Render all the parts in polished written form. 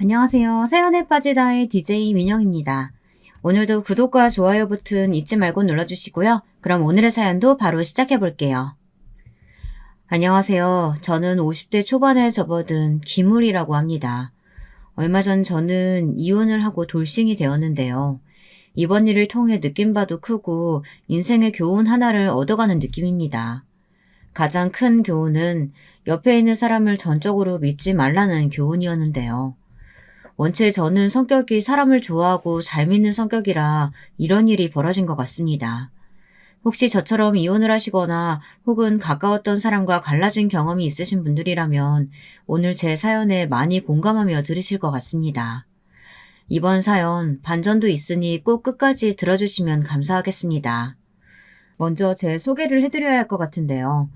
안녕하세요. 사연에 빠지다의 DJ 민영입니다. 오늘도 구독과 좋아요 버튼 잊지 말고 눌러주시고요. 그럼 오늘의 사연도 바로 시작해 볼게요. 안녕하세요. 저는 50대 초반에 접어든 기물이라고 합니다. 얼마 전 저는 이혼을 하고 돌싱이 되었는데요. 이번 일을 통해 느낀 바도 크고 인생의 교훈 하나를 얻어가는 느낌입니다. 가장 큰 교훈은 옆에 있는 사람을 전적으로 믿지 말라는 교훈이었는데요. 원체 저는 성격이 사람을 좋아하고 잘 믿는 성격이라 이런 일이 벌어진 것 같습니다. 혹시 저처럼 이혼을 하시거나 혹은 가까웠던 사람과 갈라진 경험이 있으신 분들이라면 오늘 제 사연에 많이 공감하며 들으실 것 같습니다. 이번 사연 반전도 있으니 꼭 끝까지 들어주시면 감사하겠습니다. 먼저 제 소개를 해드려야 할 것 같은데요.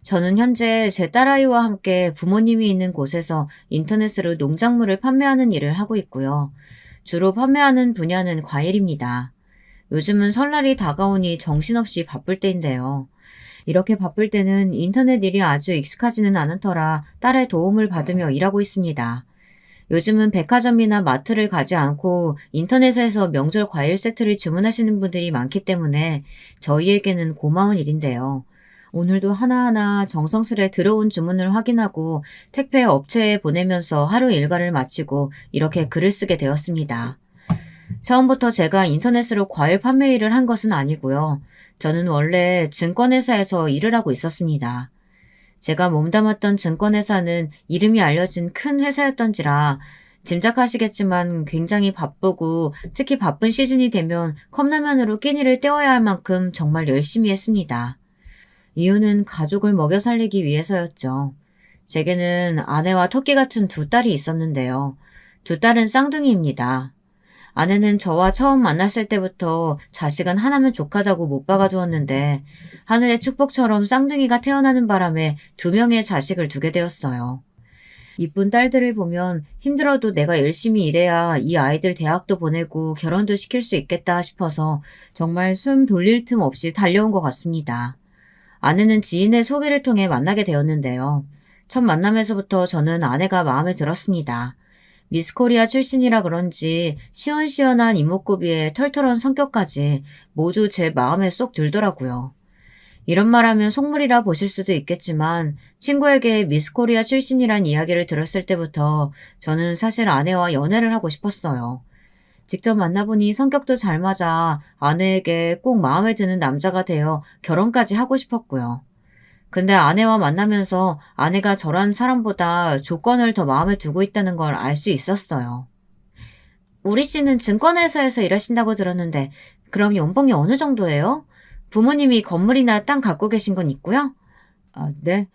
저는 현재 제 딸아이와 함께 부모님이 있는 곳에서 인터넷으로 농작물을 판매하는 일을 하고 있고요. 주로 판매하는 분야는 과일입니다. 요즘은 설날이 다가오니 정신없이 바쁠 때인데요. 이렇게 바쁠 때는 인터넷 일이 아주 익숙하지는 않은 터라 딸의 도움을 받으며 일하고 있습니다. 요즘은 백화점이나 마트를 가지 않고 인터넷에서 명절 과일 세트를 주문하시는 분들이 많기 때문에 저희에게는 고마운 일인데요. 오늘도 하나하나 정성스레 들어온 주문을 확인하고 택배 업체에 보내면서 하루 일과를 마치고 이렇게 글을 쓰게 되었습니다. 처음부터 제가 인터넷으로 과일 판매 일을 한 것은 아니고요. 저는 원래 증권회사에서 일을 하고 있었습니다. 제가 몸담았던 증권회사는 이름이 알려진 큰 회사였던지라 짐작하시겠지만 굉장히 바쁘고 특히 바쁜 시즌이 되면 컵라면으로 끼니를 때워야 할 만큼 정말 열심히 했습니다. 이유는 가족을 먹여 살리기 위해서였죠. 제게는 아내와 토끼 같은 두 딸이 있었는데요. 두 딸은 쌍둥이입니다. 아내는 저와 처음 만났을 때부터 자식은 하나면 족하다고 못 박아주었는데 하늘의 축복처럼 쌍둥이가 태어나는 바람에 두 명의 자식을 두게 되었어요. 이쁜 딸들을 보면 힘들어도 내가 열심히 일해야 이 아이들 대학도 보내고 결혼도 시킬 수 있겠다 싶어서 정말 숨 돌릴 틈 없이 달려온 것 같습니다. 아내는 지인의 소개를 통해 만나게 되었는데요. 첫 만남에서부터 저는 아내가 마음에 들었습니다. 미스코리아 출신이라 그런지 시원시원한 이목구비에 털털한 성격까지 모두 제 마음에 쏙 들더라고요. 이런 말하면 속물이라 보실 수도 있겠지만 친구에게 미스코리아 출신이란 이야기를 들었을 때부터 저는 사실 아내와 연애를 하고 싶었어요. 직접 만나보니 성격도 잘 맞아 아내에게 꼭 마음에 드는 남자가 되어 결혼까지 하고 싶었고요. 근데 아내와 만나면서 아내가 저런 사람보다 조건을 더 마음에 두고 있다는 걸 알 수 있었어요. 우리 씨는 증권회사에서 일하신다고 들었는데 그럼 연봉이 어느 정도예요? 부모님이 건물이나 땅 갖고 계신 건 있고요? 아, 네.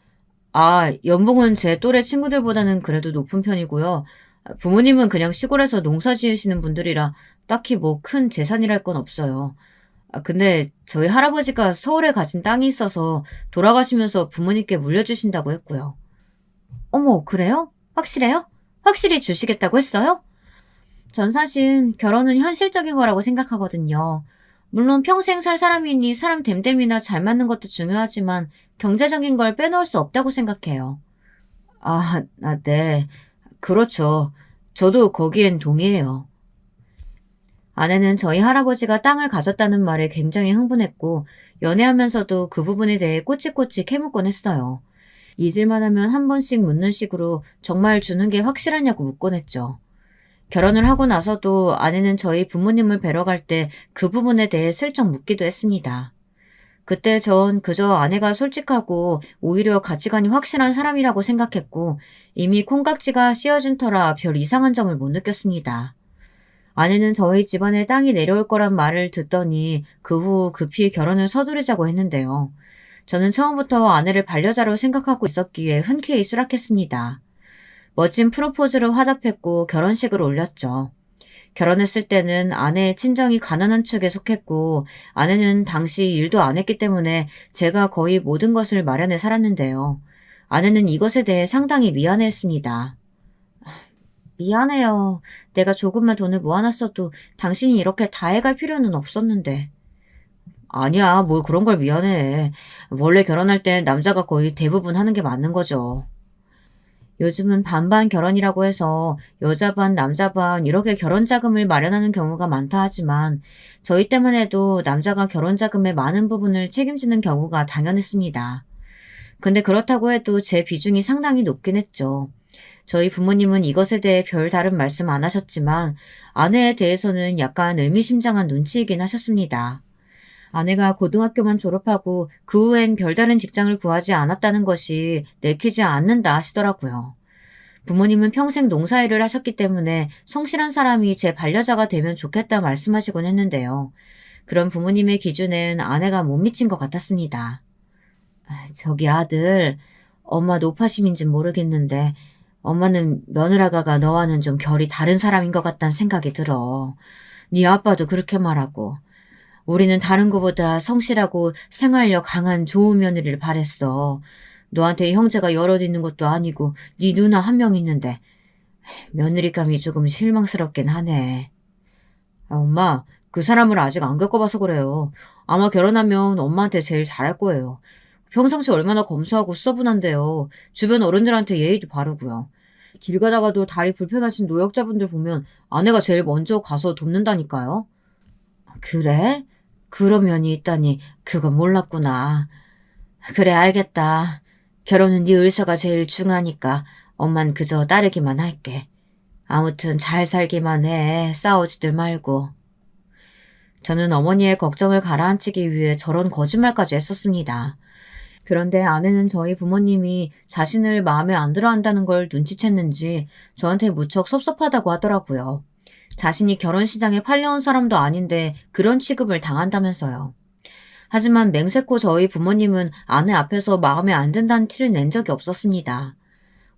연봉은 제 또래 친구들보다는 그래도 높은 편이고요. 부모님은 그냥 시골에서 농사 지으시는 분들이라 딱히 뭐 큰 재산이랄 건 없어요. 근데 저희 할아버지가 서울에 가진 땅이 있어서 돌아가시면서 부모님께 물려주신다고 했고요. 어머, 그래요? 확실해요? 확실히 주시겠다고 했어요? 전 사실 결혼은 현실적인 거라고 생각하거든요. 물론 평생 살 사람이니 사람 됨됨이나 잘 맞는 것도 중요하지만 경제적인 걸 빼놓을 수 없다고 생각해요. 네. 그렇죠. 저도 거기엔 동의해요. 아내는 저희 할아버지가 땅을 가졌다는 말에 굉장히 흥분했고 연애하면서도 그 부분에 대해 꼬치꼬치 캐묻곤 했어요. 잊을만 하면 한 번씩 묻는 식으로 정말 주는 게 확실하냐고 묻곤 했죠. 결혼을 하고 나서도 아내는 저희 부모님을 뵈러 갈 때 그 부분에 대해 슬쩍 묻기도 했습니다. 그때 전 그저 아내가 솔직하고 오히려 가치관이 확실한 사람이라고 생각했고 이미 콩깍지가 씌어진 터라 별 이상한 점을 못 느꼈습니다. 아내는 저희 집안에 땅이 내려올 거란 말을 듣더니 그 후 급히 결혼을 서두르자고 했는데요. 저는 처음부터 아내를 반려자로 생각하고 있었기에 흔쾌히 수락했습니다. 멋진 프로포즈로 화답했고 결혼식을 올렸죠. 결혼했을 때는 아내의 친정이 가난한 축에 속했고 아내는 당시 일도 안 했기 때문에 제가 거의 모든 것을 마련해 살았는데요. 아내는 이것에 대해 상당히 미안해했습니다. 미안해요. 내가 조금만 돈을 모아놨어도 당신이 이렇게 다 해갈 필요는 없었는데. 아니야, 뭘 그런 걸 미안해. 원래 결혼할 땐 남자가 거의 대부분 하는 게 맞는 거죠. 요즘은 반반 결혼이라고 해서 여자 반, 남자 반 이렇게 결혼 자금을 마련하는 경우가 많다 하지만 저희 때만 해도 남자가 결혼 자금의 많은 부분을 책임지는 경우가 당연했습니다. 근데 그렇다고 해도 제 비중이 상당히 높긴 했죠. 저희 부모님은 이것에 대해 별 다른 말씀 안 하셨지만 아내에 대해서는 약간 의미심장한 눈치이긴 하셨습니다. 아내가 고등학교만 졸업하고 그 후엔 별다른 직장을 구하지 않았다는 것이 내키지 않는다 하시더라고요. 부모님은 평생 농사일을 하셨기 때문에 성실한 사람이 제 반려자가 되면 좋겠다 말씀하시곤 했는데요. 그런 부모님의 기준엔 아내가 못 미친 것 같았습니다. 저기 아들, 엄마 노파심인진 모르겠는데 엄마는 며느라가가 너와는 좀 결이 다른 사람인 것 같다는 생각이 들어. 네 아빠도 그렇게 말하고. 우리는 다른 것보다 성실하고 생활력 강한 좋은 며느리를 바랬어. 너한테 형제가 여럿 있는 것도 아니고 네 누나 한 명 있는데 며느리감이 조금 실망스럽긴 하네. 엄마, 그 사람을 아직 안 겪어봐서 그래요. 아마 결혼하면 엄마한테 제일 잘할 거예요. 평상시 얼마나 검소하고 수더분한데요. 주변 어른들한테 예의도 바르고요. 길 가다가도 다리 불편하신 노약자분들 보면 아내가 제일 먼저 가서 돕는다니까요. 그래? 그런 면이 있다니 그건 몰랐구나. 그래 알겠다. 결혼은 네 의사가 제일 중하니까 엄만 그저 따르기만 할게. 아무튼 잘 살기만 해. 싸우지들 말고. 저는 어머니의 걱정을 가라앉히기 위해 저런 거짓말까지 했었습니다. 그런데 아내는 저희 부모님이 자신을 마음에 안 들어 한다는 걸 눈치챘는지 저한테 무척 섭섭하다고 하더라고요. 자신이 결혼 시장에 팔려온 사람도 아닌데 그런 취급을 당한다면서요. 하지만 맹세코 저희 부모님은 아내 앞에서 마음에 안 든다는 티를 낸 적이 없었습니다.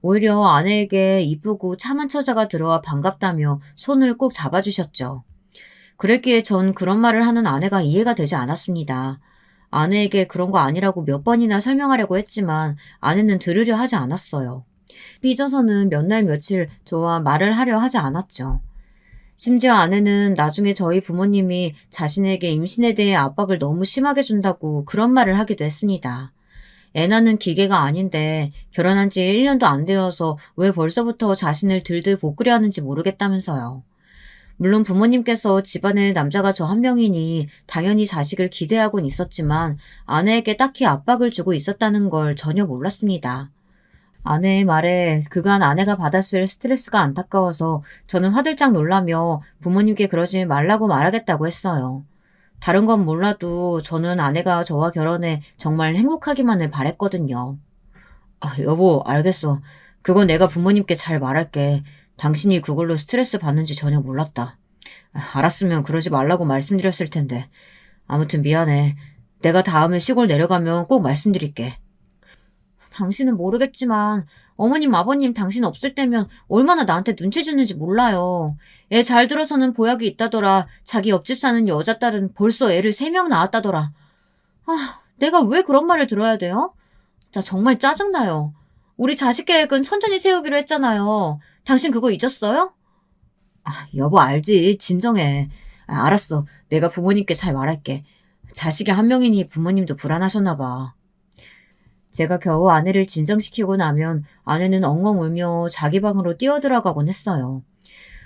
오히려 아내에게 이쁘고 참한 처자가 들어와 반갑다며 손을 꼭 잡아주셨죠. 그랬기에 전 그런 말을 하는 아내가 이해가 되지 않았습니다. 아내에게 그런 거 아니라고 몇 번이나 설명하려고 했지만 아내는 들으려 하지 않았어요. 삐져서는 몇 날 며칠 저와 말을 하려 하지 않았죠. 심지어 아내는 나중에 저희 부모님이 자신에게 임신에 대해 압박을 너무 심하게 준다고 그런 말을 하기도 했습니다. 애 낳는 기계가 아닌데 결혼한 지 1년도 안 되어서 왜 벌써부터 자신을 들들 볶으려 하는지 모르겠다면서요. 물론 부모님께서 집안에 남자가 저 한 명이니 당연히 자식을 기대하곤 있었지만 아내에게 딱히 압박을 주고 있었다는 걸 전혀 몰랐습니다. 아내의 말에 그간 아내가 받았을 스트레스가 안타까워서 저는 화들짝 놀라며 부모님께 그러지 말라고 말하겠다고 했어요. 다른 건 몰라도 저는 아내가 저와 결혼해 정말 행복하기만을 바랬거든요. 여보, 알겠어. 그건 내가 부모님께 잘 말할게. 당신이 그걸로 스트레스 받는지 전혀 몰랐다. 알았으면 그러지 말라고 말씀드렸을 텐데. 아무튼 미안해. 내가 다음에 시골 내려가면 꼭 말씀드릴게. 당신은 모르겠지만 어머님, 아버님 당신 없을 때면 얼마나 나한테 눈치 주는지 몰라요. 애 잘 들어서는 보약이 있다더라. 자기 옆집 사는 여자 딸은 벌써 애를 3명 낳았다더라. 내가 왜 그런 말을 들어야 돼요? 나 정말 짜증나요. 우리 자식 계획은 천천히 세우기로 했잖아요. 당신 그거 잊었어요? 여보 알지. 진정해. 알았어. 내가 부모님께 잘 말할게. 자식이 한 명이니 부모님도 불안하셨나 봐. 제가 겨우 아내를 진정시키고 나면 아내는 엉엉 울며 자기 방으로 뛰어들어가곤 했어요.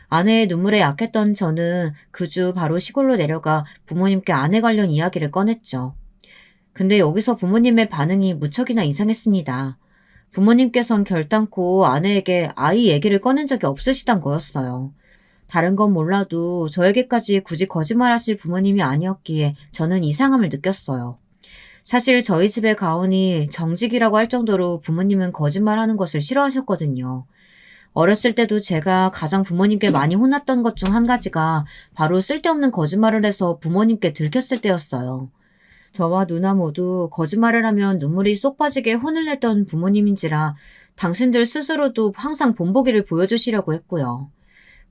아내의 눈물에 약했던 저는 그 주 바로 시골로 내려가 부모님께 아내 관련 이야기를 꺼냈죠. 근데 여기서 부모님의 반응이 무척이나 이상했습니다. 부모님께선 결단코 아내에게 아이 얘기를 꺼낸 적이 없으시단 거였어요. 다른 건 몰라도 저에게까지 굳이 거짓말하실 부모님이 아니었기에 저는 이상함을 느꼈어요. 사실 저희 집의 가훈이 정직이라고 할 정도로 부모님은 거짓말하는 것을 싫어하셨거든요. 어렸을 때도 제가 가장 부모님께 많이 혼났던 것 중 한 가지가 바로 쓸데없는 거짓말을 해서 부모님께 들켰을 때였어요. 저와 누나 모두 거짓말을 하면 눈물이 쏙 빠지게 혼을 냈던 부모님인지라 당신들 스스로도 항상 본보기를 보여주시려고 했고요.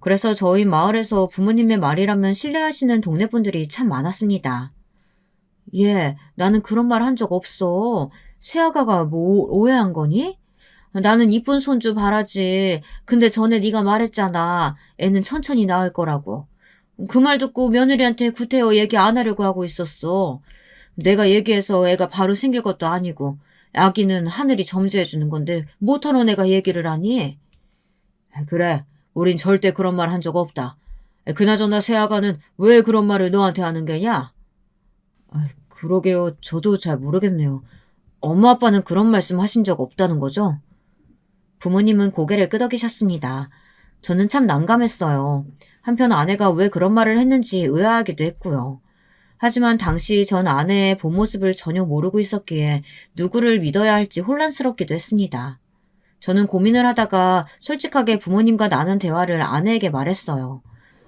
그래서 저희 마을에서 부모님의 말이라면 신뢰하시는 동네 분들이 참 많았습니다. 예, 나는 그런 말 한 적 없어. 새아가가 뭐 오해한 거니? 나는 이쁜 손주 바라지. 근데 전에 네가 말했잖아. 애는 천천히 낳을 거라고. 그 말 듣고 며느리한테 구태여 얘기 안 하려고 하고 있었어. 내가 얘기해서 애가 바로 생길 것도 아니고 아기는 하늘이 점지해 주는 건데 못하러 내가 얘기를 하니? 그래, 우린 절대 그런 말 한 적 없다. 그나저나 새아가는 왜 그런 말을 너한테 하는 게냐? 그러게요. 저도 잘 모르겠네요. 엄마 아빠는 그런 말씀 하신 적 없다는 거죠? 부모님은 고개를 끄덕이셨습니다. 저는 참 난감했어요. 한편 아내가 왜 그런 말을 했는지 의아하기도 했고요. 하지만 당시 전 아내의 본 모습을 전혀 모르고 있었기에 누구를 믿어야 할지 혼란스럽기도 했습니다. 저는 고민을 하다가 솔직하게 부모님과 나눈 대화를 아내에게 말했어요.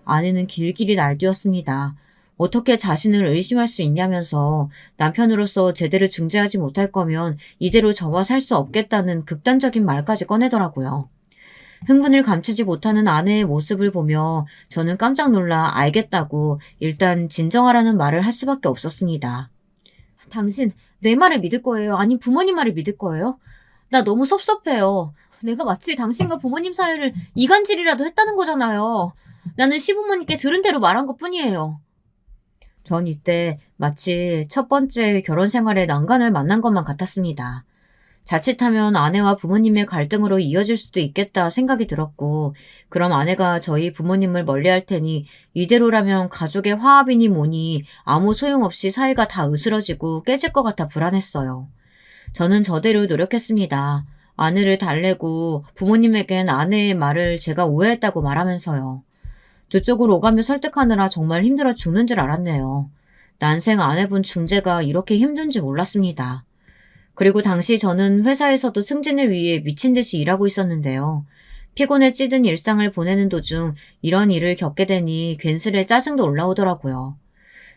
아내는 길길이 날뛰었습니다. 어떻게 자신을 의심할 수 있냐면서 남편으로서 제대로 중재하지 못할 거면 이대로 저와 살 수 없겠다는 극단적인 말까지 꺼내더라고요. 흥분을 감추지 못하는 아내의 모습을 보며 저는 깜짝 놀라 알겠다고 일단 진정하라는 말을 할 수밖에 없었습니다. 당신 내 말을 믿을 거예요? 아님 부모님 말을 믿을 거예요? 나 너무 섭섭해요. 내가 마치 당신과 부모님 사이를 이간질이라도 했다는 거잖아요. 나는 시부모님께 들은 대로 말한 것뿐이에요. 전 이때 마치 첫 번째 결혼 생활의 난관을 만난 것만 같았습니다. 자칫하면 아내와 부모님의 갈등으로 이어질 수도 있겠다 생각이 들었고, 그럼 아내가 저희 부모님을 멀리할 테니 이대로라면 가족의 화합이니 뭐니 아무 소용없이 사이가 다 으스러지고 깨질 것 같아 불안했어요. 저는 저대로 노력했습니다. 아내를 달래고 부모님에겐 아내의 말을 제가 오해했다고 말하면서요. 두 쪽을 오가며 설득하느라 정말 힘들어 죽는 줄 알았네요. 난생 아내분 중재가 이렇게 힘든 줄 몰랐습니다. 그리고 당시 저는 회사에서도 승진을 위해 미친 듯이 일하고 있었는데요. 피곤에 찌든 일상을 보내는 도중 이런 일을 겪게 되니 괜스레 짜증도 올라오더라고요.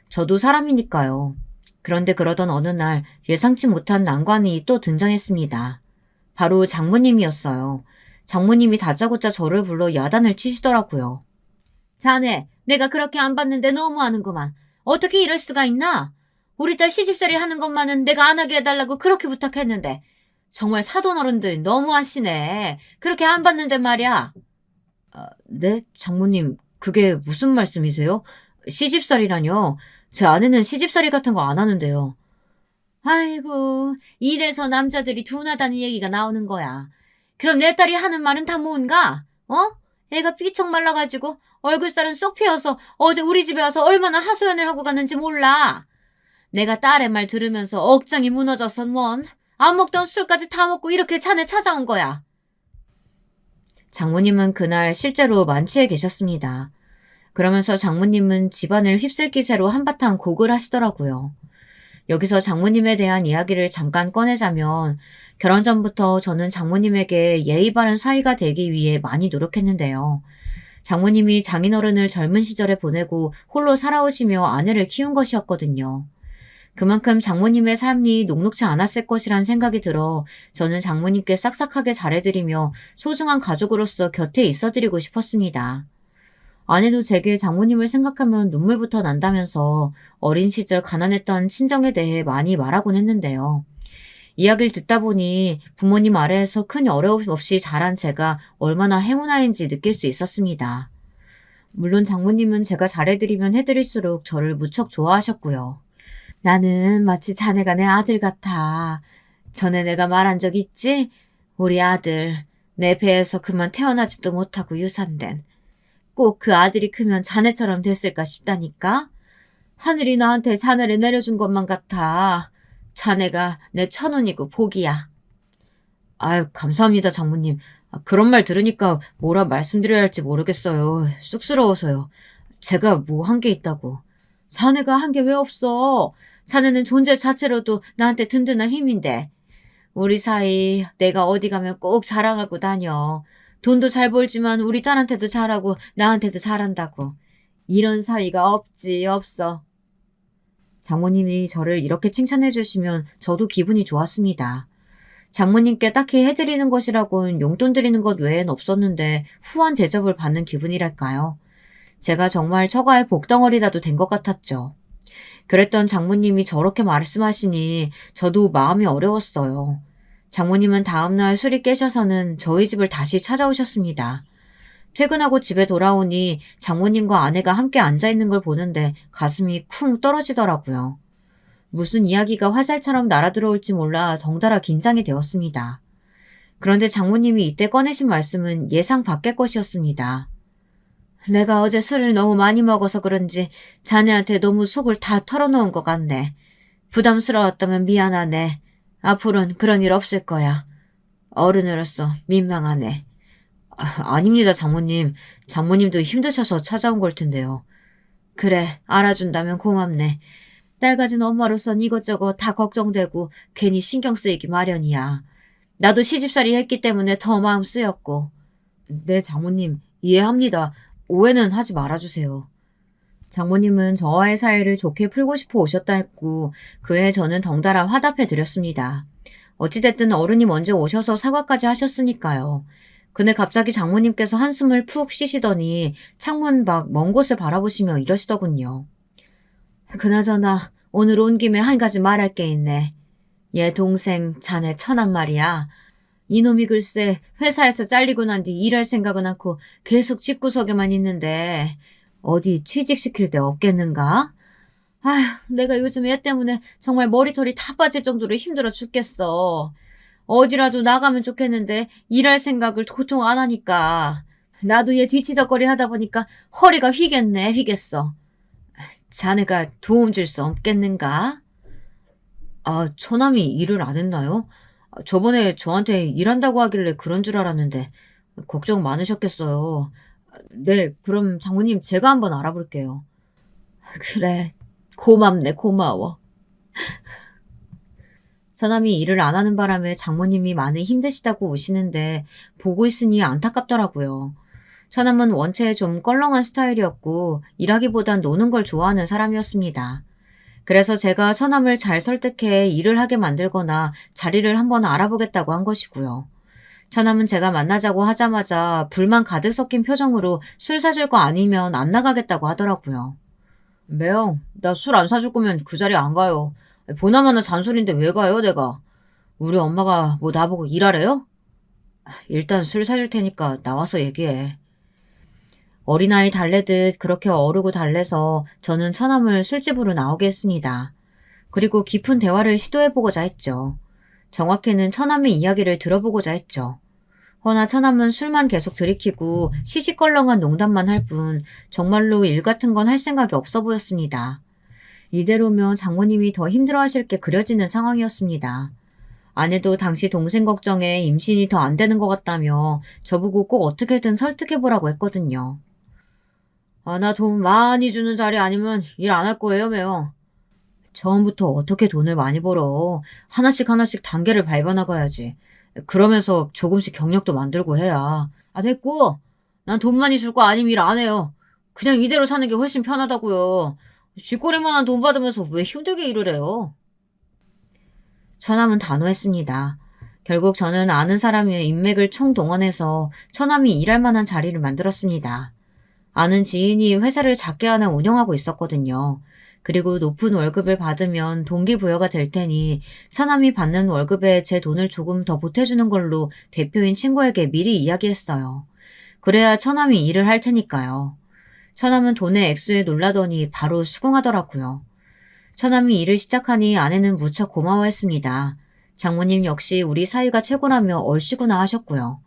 저도 사람이니까요. 그런데 그러던 어느 날 예상치 못한 난관이 또 등장했습니다. 바로 장모님이었어요. 장모님이 다짜고짜 저를 불러 야단을 치시더라고요. 자네, 내가 그렇게 안 봤는데 너무하는구만. 어떻게 이럴 수가 있나? 우리 딸 시집살이 하는 것만은 내가 안 하게 해달라고 그렇게 부탁했는데 정말 사돈 어른들이 너무하시네. 그렇게 안 봤는데 말이야. 네? 장모님, 그게 무슨 말씀이세요? 시집살이라뇨? 제 아내는 시집살이 같은 거 안 하는데요. 아이고, 이래서 남자들이 둔하다는 얘기가 나오는 거야. 그럼 내 딸이 하는 말은 다 뭔가? 애가 삐쩍 말라가지고 얼굴살은 쏙 피어서 어제 우리 집에 와서 얼마나 하소연을 하고 갔는지 몰라. 내가 딸의 말 들으면서 억장이 무너져서 뭔 안 먹던 술까지 다 먹고 이렇게 자네 찾아온 거야. 장모님은 그날 실제로 만취해 계셨습니다. 그러면서 장모님은 집안을 휩쓸 기세로 한바탕 곡을 하시더라고요. 여기서 장모님에 대한 이야기를 잠깐 꺼내자면 결혼 전부터 저는 장모님에게 예의 바른 사이가 되기 위해 많이 노력했는데요. 장모님이 장인어른을 젊은 시절에 보내고 홀로 살아오시며 아내를 키운 것이었거든요. 그만큼 장모님의 삶이 녹록지 않았을 것이란 생각이 들어 저는 장모님께 싹싹하게 잘해드리며 소중한 가족으로서 곁에 있어드리고 싶었습니다. 아내도 제게 장모님을 생각하면 눈물부터 난다면서 어린 시절 가난했던 친정에 대해 많이 말하곤 했는데요. 이야기를 듣다 보니 부모님 아래에서 큰 어려움 없이 자란 제가 얼마나 행운아인지 느낄 수 있었습니다. 물론 장모님은 제가 잘해드리면 해드릴수록 저를 무척 좋아하셨고요. 나는 마치 자네가 내 아들 같아. 전에 내가 말한 적 있지? 우리 아들, 내 배에서 그만 태어나지도 못하고 유산된. 꼭 그 아들이 크면 자네처럼 됐을까 싶다니까? 하늘이 나한테 자네를 내려준 것만 같아. 자네가 내 천운이고 복이야. 아유, 감사합니다, 장모님. 그런 말 들으니까 뭐라 말씀드려야 할지 모르겠어요. 쑥스러워서요. 제가 뭐 한 게 있다고. 자네가 한 게 왜 없어? 자네는 존재 자체로도 나한테 든든한 힘인데. 우리 사이 내가 어디 가면 꼭 자랑하고 다녀. 돈도 잘 벌지만 우리 딸한테도 잘하고 나한테도 잘한다고. 이런 사이가 없지, 없어. 장모님이 저를 이렇게 칭찬해 주시면 저도 기분이 좋았습니다. 장모님께 딱히 해드리는 것이라곤 용돈 드리는 것 외엔 없었는데 후한 대접을 받는 기분이랄까요. 제가 정말 처가의 복덩어리라도 된 것 같았죠. 그랬던 장모님이 저렇게 말씀하시니 저도 마음이 어려웠어요. 장모님은 다음날 술이 깨셔서는 저희 집을 다시 찾아오셨습니다. 퇴근하고 집에 돌아오니 장모님과 아내가 함께 앉아있는 걸 보는데 가슴이 쿵 떨어지더라고요. 무슨 이야기가 화살처럼 날아들어올지 몰라 덩달아 긴장이 되었습니다. 그런데 장모님이 이때 꺼내신 말씀은 예상 밖의 것이었습니다. 내가 어제 술을 너무 많이 먹어서 그런지 자네한테 너무 속을 다 털어놓은 것 같네. 부담스러웠다면 미안하네. 앞으로는 그런 일 없을 거야. 어른으로서 민망하네. 아닙니다, 장모님. 장모님도 힘드셔서 찾아온 걸 텐데요. 그래, 알아준다면 고맙네. 딸 가진 엄마로선 이것저것 다 걱정되고 괜히 신경 쓰이기 마련이야. 나도 시집살이 했기 때문에 더 마음 쓰였고. 네, 장모님, 이해합니다. 오해는 하지 말아주세요. 장모님은 저와의 사이를 좋게 풀고 싶어 오셨다 했고 그에 저는 덩달아 화답해 드렸습니다. 어찌됐든 어른이 먼저 오셔서 사과까지 하셨으니까요. 근데 갑자기 장모님께서 한숨을 푹 쉬시더니 창문 밖 먼 곳을 바라보시며 이러시더군요. 그나저나 오늘 온 김에 한 가지 말할 게 있네. 얘 동생 자네 처남 말이야. 이놈이 글쎄 회사에서 잘리고 난 뒤 일할 생각은 않고 계속 집구석에만 있는데 어디 취직시킬 데 없겠는가? 아휴, 내가 요즘 얘 때문에 정말 머리털이 다 빠질 정도로 힘들어 죽겠어. 어디라도 나가면 좋겠는데 일할 생각을 도통 안 하니까. 나도 얘 뒤치다거리 하다 보니까 허리가 휘겠네, 휘겠어. 자네가 도움 줄 수 없겠는가? 아, 처남이 일을 안 했나요? 저번에 저한테 일한다고 하길래 그런 줄 알았는데 걱정 많으셨겠어요. 네, 그럼 장모님 제가 한번 알아볼게요. 그래, 고맙네, 고마워. 처남이 일을 안 하는 바람에 장모님이 많이 힘드시다고 우시는데 보고 있으니 안타깝더라고요. 처남은 원체 좀 껄렁한 스타일이었고 일하기보단 노는 걸 좋아하는 사람이었습니다. 그래서 제가 처남을 잘 설득해 일을 하게 만들거나 자리를 한번 알아보겠다고 한 것이고요. 처남은 제가 만나자고 하자마자 불만 가득 섞인 표정으로 술 사줄 거 아니면 안 나가겠다고 하더라고요. 매형, 나 술 안 사줄 거면 그 자리 안 가요. 보나마나 잔소리인데 왜 가요, 내가? 우리 엄마가 뭐 나보고 일하래요? 일단 술 사줄 테니까 나와서 얘기해. 어린아이 달래듯 그렇게 어르고 달래서 저는 처남을 술집으로 나오게 했습니다. 그리고 깊은 대화를 시도해보고자 했죠. 정확히는 처남의 이야기를 들어보고자 했죠. 허나 처남은 술만 계속 들이키고 시시껄렁한 농담만 할 뿐 정말로 일 같은 건 할 생각이 없어 보였습니다. 이대로면 장모님이 더 힘들어하실 게 그려지는 상황이었습니다. 아내도 당시 동생 걱정에 임신이 더 안 되는 것 같다며 저보고 꼭 어떻게든 설득해보라고 했거든요. 아, 나 돈 많이 주는 자리 아니면 일 안 할 거예요, 매요. 처음부터 어떻게 돈을 많이 벌어. 하나씩 하나씩 단계를 밟아나가야지. 그러면서 조금씩 경력도 만들고 해야. 아, 됐고. 난 돈 많이 줄 거 아니면 일 안 해요. 그냥 이대로 사는 게 훨씬 편하다고요. 쥐꼬리만한 돈 받으면서 왜 힘들게 일을 해요? 처남은 단호했습니다. 결국 저는 아는 사람의 인맥을 총동원해서 처남이 일할 만한 자리를 만들었습니다. 아는 지인이 회사를 작게 하나 운영하고 있었거든요. 그리고 높은 월급을 받으면 동기부여가 될 테니 처남이 받는 월급에 제 돈을 조금 더 보태주는 걸로 대표인 친구에게 미리 이야기했어요. 그래야 처남이 일을 할 테니까요. 처남은 돈의 액수에 놀라더니 바로 수긍하더라고요. 처남이 일을 시작하니 아내는 무척 고마워했습니다. 장모님 역시 우리 사이가 최고라며 얼씨구나 하셨고요.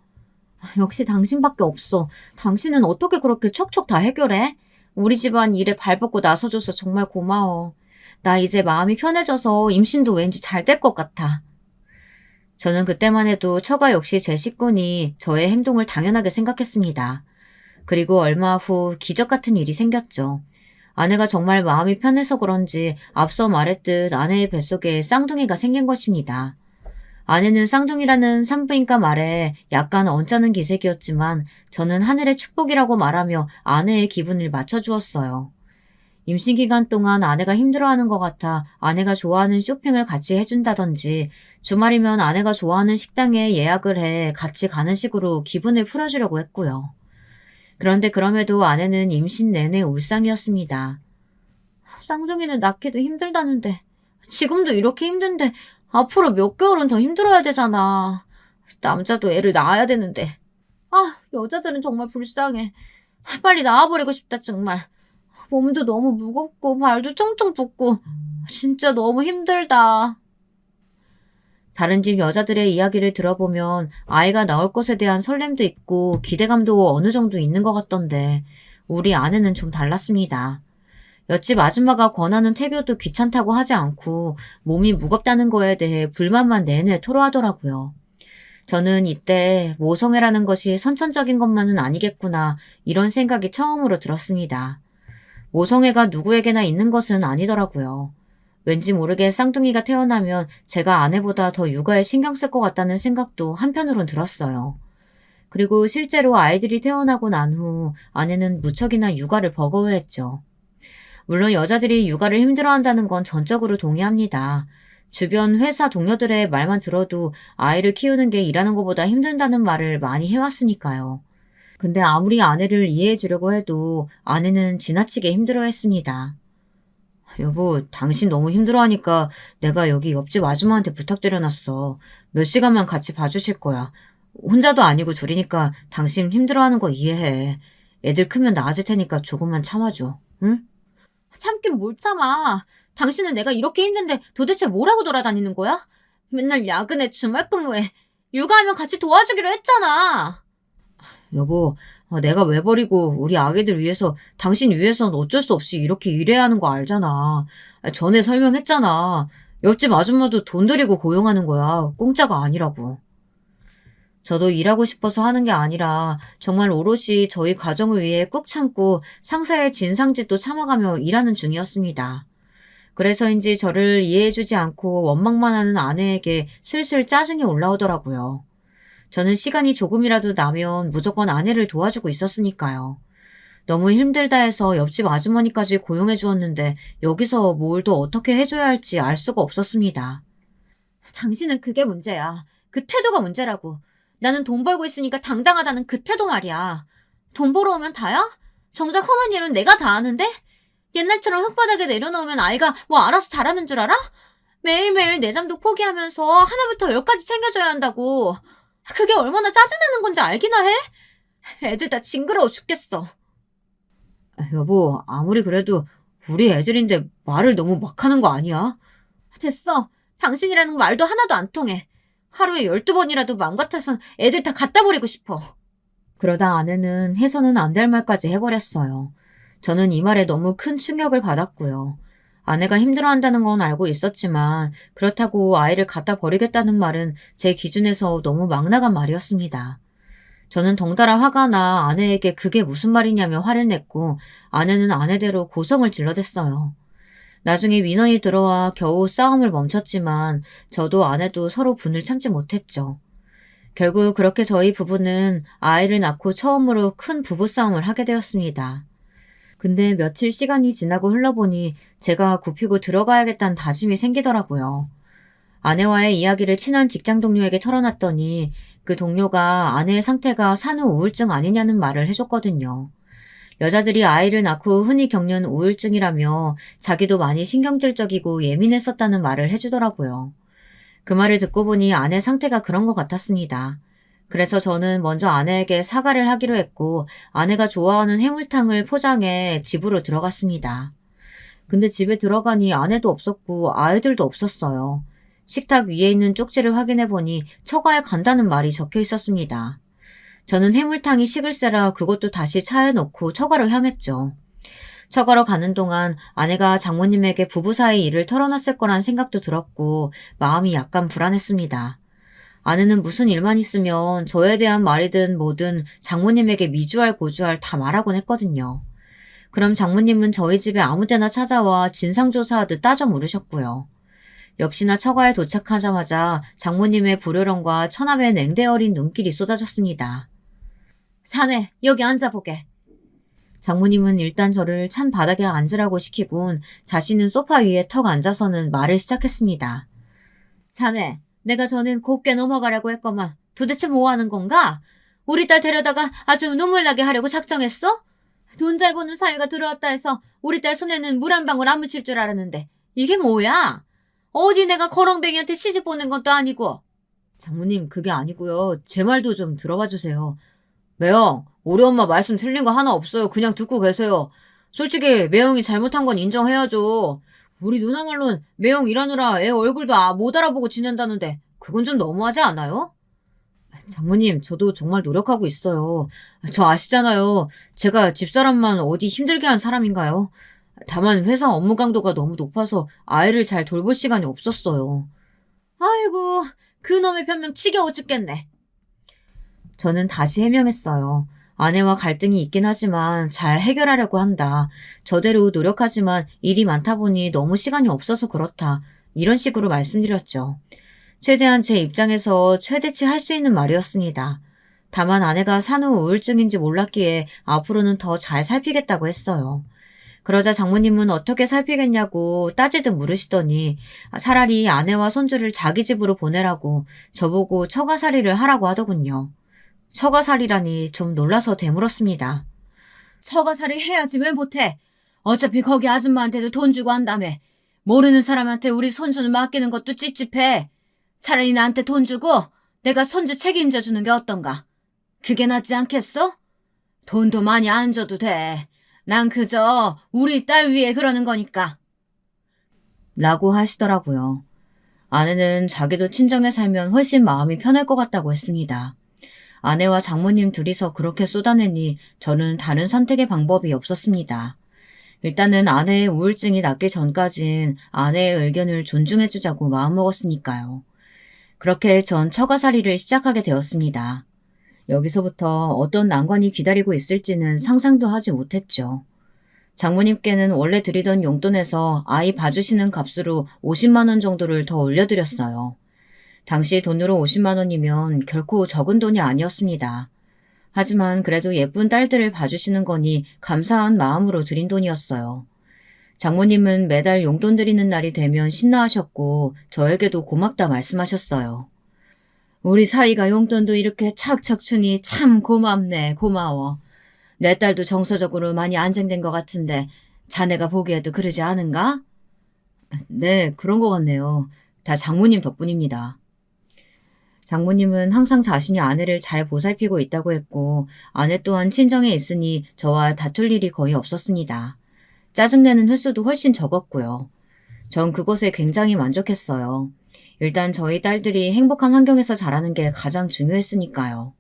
역시 당신밖에 없어. 당신은 어떻게 그렇게 척척 다 해결해? 우리 집안 일에 발벗고 나서줘서 정말 고마워. 나 이제 마음이 편해져서 임신도 왠지 잘 될 것 같아. 저는 그때만 해도 처가 역시 제 식구니 저의 행동을 당연하게 생각했습니다. 그리고 얼마 후 기적 같은 일이 생겼죠. 아내가 정말 마음이 편해서 그런지 앞서 말했듯 아내의 뱃속에 쌍둥이가 생긴 것입니다. 아내는 쌍둥이라는 산부인과 말에 약간 언짢은 기색이었지만 저는 하늘의 축복이라고 말하며 아내의 기분을 맞춰주었어요. 임신 기간 동안 아내가 힘들어하는 것 같아 아내가 좋아하는 쇼핑을 같이 해준다든지 주말이면 아내가 좋아하는 식당에 예약을 해 같이 가는 식으로 기분을 풀어주려고 했고요. 그런데 그럼에도 아내는 임신 내내 울상이었습니다. 쌍둥이는 낳기도 힘들다는데 지금도 이렇게 힘든데 앞으로 몇 개월은 더 힘들어야 되잖아. 남자도 애를 낳아야 되는데. 아, 여자들은 정말 불쌍해. 빨리 낳아버리고 싶다 정말. 몸도 너무 무겁고 발도 쫑쫑 붓고 진짜 너무 힘들다. 다른 집 여자들의 이야기를 들어보면 아이가 나올 것에 대한 설렘도 있고 기대감도 어느 정도 있는 것 같던데 우리 아내는 좀 달랐습니다. 옆집 아줌마가 권하는 태교도 귀찮다고 하지 않고 몸이 무겁다는 거에 대해 불만만 내내 토로하더라고요. 저는 이때 모성애라는 것이 선천적인 것만은 아니겠구나 이런 생각이 처음으로 들었습니다. 모성애가 누구에게나 있는 것은 아니더라고요. 왠지 모르게 쌍둥이가 태어나면 제가 아내보다 더 육아에 신경 쓸 것 같다는 생각도 한편으론 들었어요. 그리고 실제로 아이들이 태어나고 난 후 아내는 무척이나 육아를 버거워했죠. 물론 여자들이 육아를 힘들어한다는 건 전적으로 동의합니다. 주변 회사 동료들의 말만 들어도 아이를 키우는 게 일하는 것보다 힘든다는 말을 많이 해왔으니까요. 근데 아무리 아내를 이해해 주려고 해도 아내는 지나치게 힘들어했습니다. 여보, 당신 너무 힘들어하니까 내가 여기 옆집 아줌마한테 부탁드려놨어. 몇 시간만 같이 봐주실 거야. 혼자도 아니고 둘이니까 당신 힘들어하는 거 이해해. 애들 크면 나아질 테니까 조금만 참아줘. 응? 참긴 뭘 참아. 당신은 내가 이렇게 힘든데 도대체 뭐라고 돌아다니는 거야? 맨날 야근에 주말 근무에 육아하면 같이 도와주기로 했잖아. 여보, 내가 왜 버리고 우리 아기들 위해서 당신 위해서는 어쩔 수 없이 이렇게 일해야 하는 거 알잖아. 전에 설명했잖아. 옆집 아줌마도 돈 들이고 고용하는 거야. 공짜가 아니라고. 저도 일하고 싶어서 하는 게 아니라 정말 오롯이 저희 가정을 위해 꾹 참고 상사의 진상짓도 참아가며 일하는 중이었습니다. 그래서인지 저를 이해해주지 않고 원망만 하는 아내에게 슬슬 짜증이 올라오더라고요. 저는 시간이 조금이라도 나면 무조건 아내를 도와주고 있었으니까요. 너무 힘들다 해서 옆집 아주머니까지 고용해 주었는데 여기서 뭘 더 어떻게 해줘야 할지 알 수가 없었습니다. 당신은 그게 문제야. 그 태도가 문제라고. 나는 돈 벌고 있으니까 당당하다는 그 태도 말이야. 돈 벌어오면 다야? 정작 험한 일은 내가 다 하는데? 옛날처럼 흙바닥에 내려놓으면 아이가 뭐 알아서 잘하는 줄 알아? 매일매일 내 잠도 포기하면서 하나부터 열까지 챙겨줘야 한다고. 그게 얼마나 짜증나는 건지 알기나 해? 애들 다 징그러워 죽겠어. 여보, 아무리 그래도 우리 애들인데 말을 너무 막 하는 거 아니야? 됐어. 당신이라는 말도 하나도 안 통해. 하루에 12번이라도 맘 같아선 애들 다 갖다 버리고 싶어. 그러다 아내는 해서는 안 될 말까지 해버렸어요. 저는 이 말에 너무 큰 충격을 받았고요. 아내가 힘들어한다는 건 알고 있었지만 그렇다고 아이를 갖다 버리겠다는 말은 제 기준에서 너무 막 나간 말이었습니다. 저는 덩달아 화가 나 아내에게 그게 무슨 말이냐며 화를 냈고 아내는 아내대로 고성을 질러댔어요. 나중에 민원이 들어와 겨우 싸움을 멈췄지만 저도 아내도 서로 분을 참지 못했죠. 결국 그렇게 저희 부부는 아이를 낳고 처음으로 큰 부부싸움을 하게 되었습니다. 근데 며칠 시간이 지나고 흘러보니 제가 굽히고 들어가야겠다는 다짐이 생기더라고요. 아내와의 이야기를 친한 직장 동료에게 털어놨더니 그 동료가 아내의 상태가 산후 우울증 아니냐는 말을 해줬거든요. 여자들이 아이를 낳고 흔히 겪는 우울증이라며 자기도 많이 신경질적이고 예민했었다는 말을 해주더라고요. 그 말을 듣고 보니 아내 상태가 그런 것 같았습니다. 그래서 저는 먼저 아내에게 사과를 하기로 했고 아내가 좋아하는 해물탕을 포장해 집으로 들어갔습니다. 근데 집에 들어가니 아내도 없었고 아이들도 없었어요. 식탁 위에 있는 쪽지를 확인해 보니 처가에 간다는 말이 적혀 있었습니다. 저는 해물탕이 식을세라 그것도 다시 차에 넣고 처가로 향했죠. 처가로 가는 동안 아내가 장모님에게 부부 사이 일을 털어놨을 거란 생각도 들었고 마음이 약간 불안했습니다. 아내는 무슨 일만 있으면 저에 대한 말이든 뭐든 장모님에게 미주알 고주알 다 말하곤 했거든요. 그럼 장모님은 저희 집에 아무 때나 찾아와 진상조사하듯 따져 물으셨고요. 역시나 처가에 도착하자마자 장모님의 불효령과 처남의 냉대 어린 눈길이 쏟아졌습니다. 자네, 여기 앉아보게. 장모님은 일단 저를 찬 바닥에 앉으라고 시키곤 자신은 소파 위에 턱 앉아서는 말을 시작했습니다. 자네, 내가 전엔 곱게 넘어가라고 했건만 도대체 뭐 하는 건가? 우리 딸 데려다가 아주 눈물 나게 하려고 작정했어? 돈 잘 버는 사위가 들어왔다 해서 우리 딸 손에는 물 한 방울 안 묻힐 줄 알았는데 이게 뭐야? 어디 내가 거렁뱅이한테 시집 보낸 것도 아니고. 장모님, 그게 아니고요. 제 말도 좀 들어봐 주세요. 매형, 우리 엄마 말씀 틀린 거 하나 없어요. 그냥 듣고 계세요. 솔직히 매형이 잘못한 건 인정해야죠. 우리 누나 말로는 매형 일하느라 애 얼굴도 못 알아보고 지낸다는데 그건 좀 너무하지 않아요? 장모님, 저도 정말 노력하고 있어요. 저 아시잖아요. 제가 집사람만 어디 힘들게 한 사람인가요? 다만 회사 업무 강도가 너무 높아서 아이를 잘 돌볼 시간이 없었어요. 아이고, 그놈의 변명 지겨워 죽겠네. 저는 다시 해명했어요. 아내와 갈등이 있긴 하지만 잘 해결하려고 한다. 저대로 노력하지만 일이 많다 보니 너무 시간이 없어서 그렇다. 이런 식으로 말씀드렸죠. 최대한 제 입장에서 최대치 할 수 있는 말이었습니다. 다만 아내가 산후 우울증인지 몰랐기에 앞으로는 더 잘 살피겠다고 했어요. 그러자 장모님은 어떻게 살피겠냐고 따지듯 물으시더니 차라리 아내와 손주를 자기 집으로 보내라고 저보고 처가살이를 하라고 하더군요. 처가살이라니 좀 놀라서 되물었습니다. 처가살이 해야지 왜 못해? 어차피 거기 아줌마한테도 돈 주고 한다며. 모르는 사람한테 우리 손주는 맡기는 것도 찝찝해. 차라리 나한테 돈 주고 내가 손주 책임져 주는 게 어떤가? 그게 낫지 않겠어? 돈도 많이 안 줘도 돼. 난 그저 우리 딸 위해 그러는 거니까. 라고 하시더라고요. 아내는 자기도 친정에 살면 훨씬 마음이 편할 것 같다고 했습니다. 아내와 장모님 둘이서 그렇게 쏟아내니 저는 다른 선택의 방법이 없었습니다. 일단은 아내의 우울증이 낫기 전까진 아내의 의견을 존중해주자고 마음먹었으니까요. 그렇게 전 처가살이를 시작하게 되었습니다. 여기서부터 어떤 난관이 기다리고 있을지는 상상도 하지 못했죠. 장모님께는 원래 드리던 용돈에서 아이 봐주시는 값으로 50만 원 정도를 더 올려드렸어요. 당시 돈으로 50만 원이면 결코 적은 돈이 아니었습니다. 하지만 그래도 예쁜 딸들을 봐주시는 거니 감사한 마음으로 드린 돈이었어요. 장모님은 매달 용돈 드리는 날이 되면 신나하셨고 저에게도 고맙다 말씀하셨어요. 우리 사위가 용돈도 이렇게 척척 주니 참 고맙네, 고마워. 내 딸도 정서적으로 많이 안정된 것 같은데 자네가 보기에도 그러지 않은가? 네, 그런 것 같네요. 다 장모님 덕분입니다. 장모님은 항상 자신이 아내를 잘 보살피고 있다고 했고 아내 또한 친정에 있으니 저와 다툴 일이 거의 없었습니다. 짜증내는 횟수도 훨씬 적었고요. 전 그것에 굉장히 만족했어요. 일단 저희 딸들이 행복한 환경에서 자라는 게 가장 중요했으니까요.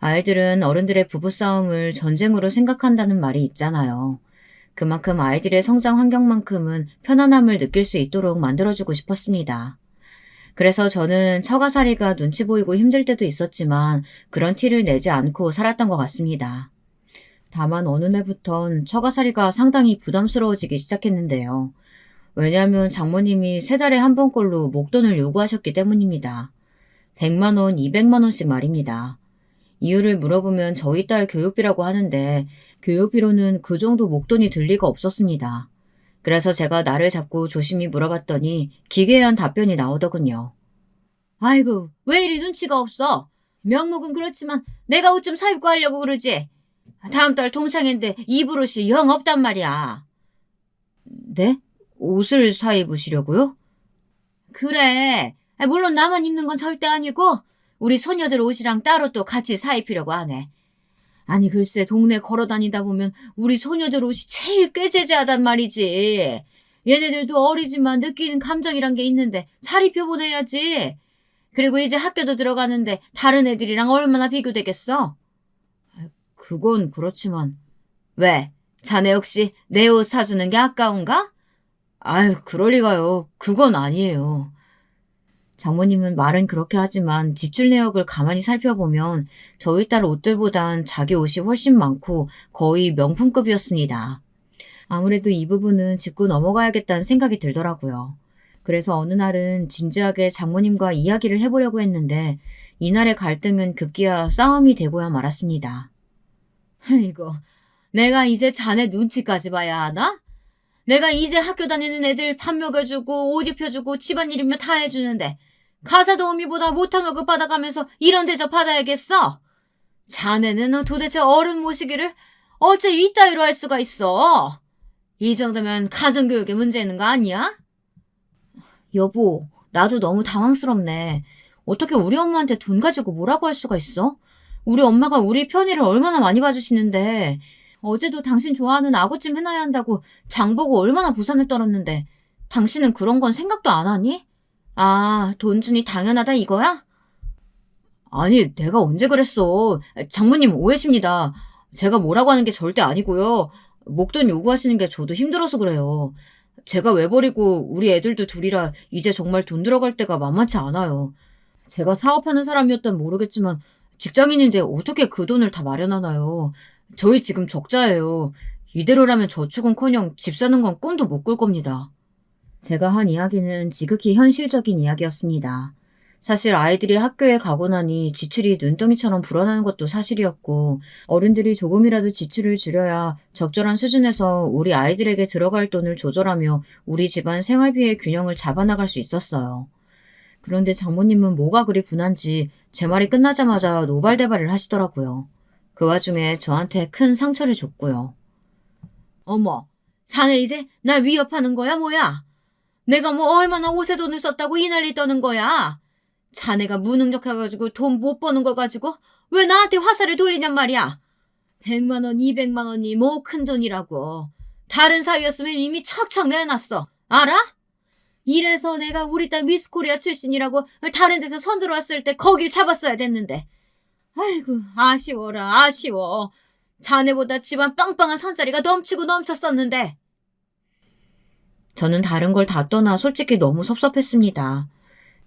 아이들은 어른들의 부부싸움을 전쟁으로 생각한다는 말이 있잖아요. 그만큼 아이들의 성장 환경만큼은 편안함을 느낄 수 있도록 만들어주고 싶었습니다. 그래서 저는 처가살이가 눈치 보이고 힘들 때도 있었지만 그런 티를 내지 않고 살았던 것 같습니다. 다만 어느 날부턴 처가살이가 상당히 부담스러워지기 시작했는데요. 왜냐하면 장모님이 3달에 한 번꼴로 목돈을 요구하셨기 때문입니다. 100만 원, 200만 원씩 말입니다. 이유를 물어보면 저희 딸 교육비라고 하는데 교육비로는 그 정도 목돈이 들 리가 없었습니다. 그래서 제가 나를 잡고 조심히 물어봤더니 기괴한 답변이 나오더군요. 아이고, 왜 이리 눈치가 없어? 명목은 그렇지만 내가 옷 좀 사입고 하려고 그러지. 다음 달 동창인데 입을 옷이 영 없단 말이야. 네? 옷을 사입으시려고요? 그래. 물론 나만 입는 건 절대 아니고 우리 소녀들 옷이랑 따로 또 같이 사입히려고 하네. 아니 글쎄 동네 걸어다니다 보면 우리 소녀들 옷이 제일 꾀재재하단 말이지. 얘네들도 어리지만 느끼는 감정이란 게 있는데 잘 입혀보내야지. 그리고 이제 학교도 들어가는데 다른 애들이랑 얼마나 비교되겠어? 그건 그렇지만. 왜? 자네 혹시 내 옷 사주는 게 아까운가? 아유, 그럴 리가요. 그건 아니에요. 장모님은 말은 그렇게 하지만 지출 내역을 가만히 살펴보면 저희 딸 옷들보단 자기 옷이 훨씬 많고 거의 명품급이었습니다. 아무래도 이 부분은 짚고 넘어가야겠다는 생각이 들더라고요. 그래서 어느 날은 진지하게 장모님과 이야기를 해보려고 했는데 이날의 갈등은 급기야 싸움이 되고야 말았습니다. 이거 내가 이제 자네 눈치까지 봐야 하나? 내가 이제 학교 다니는 애들 밥 먹여주고 옷 입혀주고 집안일이면 다 해주는데 가사 도우미보다 못한 월급 받아가면서 이런 대접 받아야겠어? 자네는 도대체 어른 모시기를 어째 이따위로 할 수가 있어? 이 정도면 가정교육에 문제 있는 거 아니야? 여보, 나도 너무 당황스럽네. 어떻게 우리 엄마한테 돈 가지고 뭐라고 할 수가 있어? 우리 엄마가 우리 편의를 얼마나 많이 봐주시는데 어제도 당신 좋아하는 아구찜 해놔야 한다고 장 보고 얼마나 부산을 떨었는데 당신은 그런 건 생각도 안 하니? 아, 돈 주니 당연하다 이거야? 아니, 내가 언제 그랬어. 장모님 오해십니다. 제가 뭐라고 하는 게 절대 아니고요. 목돈 요구하시는 게 저도 힘들어서 그래요. 제가 왜 버리고 우리 애들도 둘이라 이제 정말 돈 들어갈 때가 만만치 않아요. 제가 사업하는 사람이었다면 모르겠지만 직장인인데 어떻게 그 돈을 다 마련하나요? 저희 지금 적자예요. 이대로라면 저축은커녕 집 사는 건 꿈도 못 꿀 겁니다. 제가 한 이야기는 지극히 현실적인 이야기였습니다. 사실 아이들이 학교에 가고 나니 지출이 눈덩이처럼 불어나는 것도 사실이었고, 어른들이 조금이라도 지출을 줄여야 적절한 수준에서 우리 아이들에게 들어갈 돈을 조절하며 우리 집안 생활비의 균형을 잡아나갈 수 있었어요. 그런데 장모님은 뭐가 그리 분한지 제 말이 끝나자마자 노발대발을 하시더라고요. 그 와중에 저한테 큰 상처를 줬고요. 어머, 자네 이제 날 위협하는 거야 뭐야? 내가 뭐 얼마나 옷에 돈을 썼다고 이 난리 떠는 거야? 자네가 무능력해가지고 돈 못 버는 걸 가지고 왜 나한테 화살을 돌리냔 말이야. 100만 원, 200만 원이 뭐 큰 돈이라고. 다른 사위였으면 이미 척척 내놨어. 알아? 이래서 내가 우리 딸 미스코리아 출신이라고 다른 데서 선 들어왔을 때 거길 잡았어야 됐는데. 아이고, 아쉬워라, 아쉬워. 자네보다 집안 빵빵한 선자리가 넘치고 넘쳤었는데. 저는 다른 걸 다 떠나 솔직히 너무 섭섭했습니다.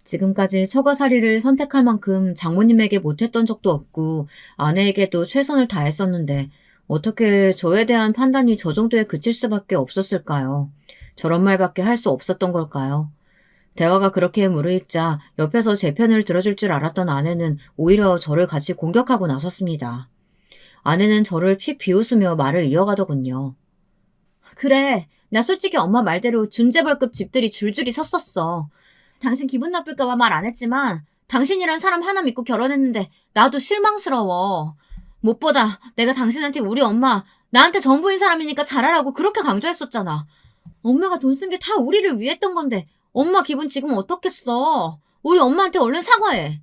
지금까지 처가살이를 선택할 만큼 장모님에게 못했던 적도 없고 아내에게도 최선을 다했었는데 어떻게 저에 대한 판단이 저 정도에 그칠 수밖에 없었을까요? 저런 말밖에 할 수 없었던 걸까요? 대화가 그렇게 무르익자 옆에서 제 편을 들어줄 줄 알았던 아내는 오히려 저를 같이 공격하고 나섰습니다. 아내는 저를 픽 비웃으며 말을 이어가더군요. 그래, 나 솔직히 엄마 말대로 준재벌급 집들이 줄줄이 섰었어. 당신 기분 나쁠까봐 말 안 했지만 당신이란 사람 하나 믿고 결혼했는데 나도 실망스러워. 무엇보다 내가 당신한테 우리 엄마 나한테 전부인 사람이니까 잘하라고 그렇게 강조했었잖아. 엄마가 돈 쓴 게 다 우리를 위했던 건데 엄마 기분 지금 어떻겠어. 우리 엄마한테 얼른 사과해.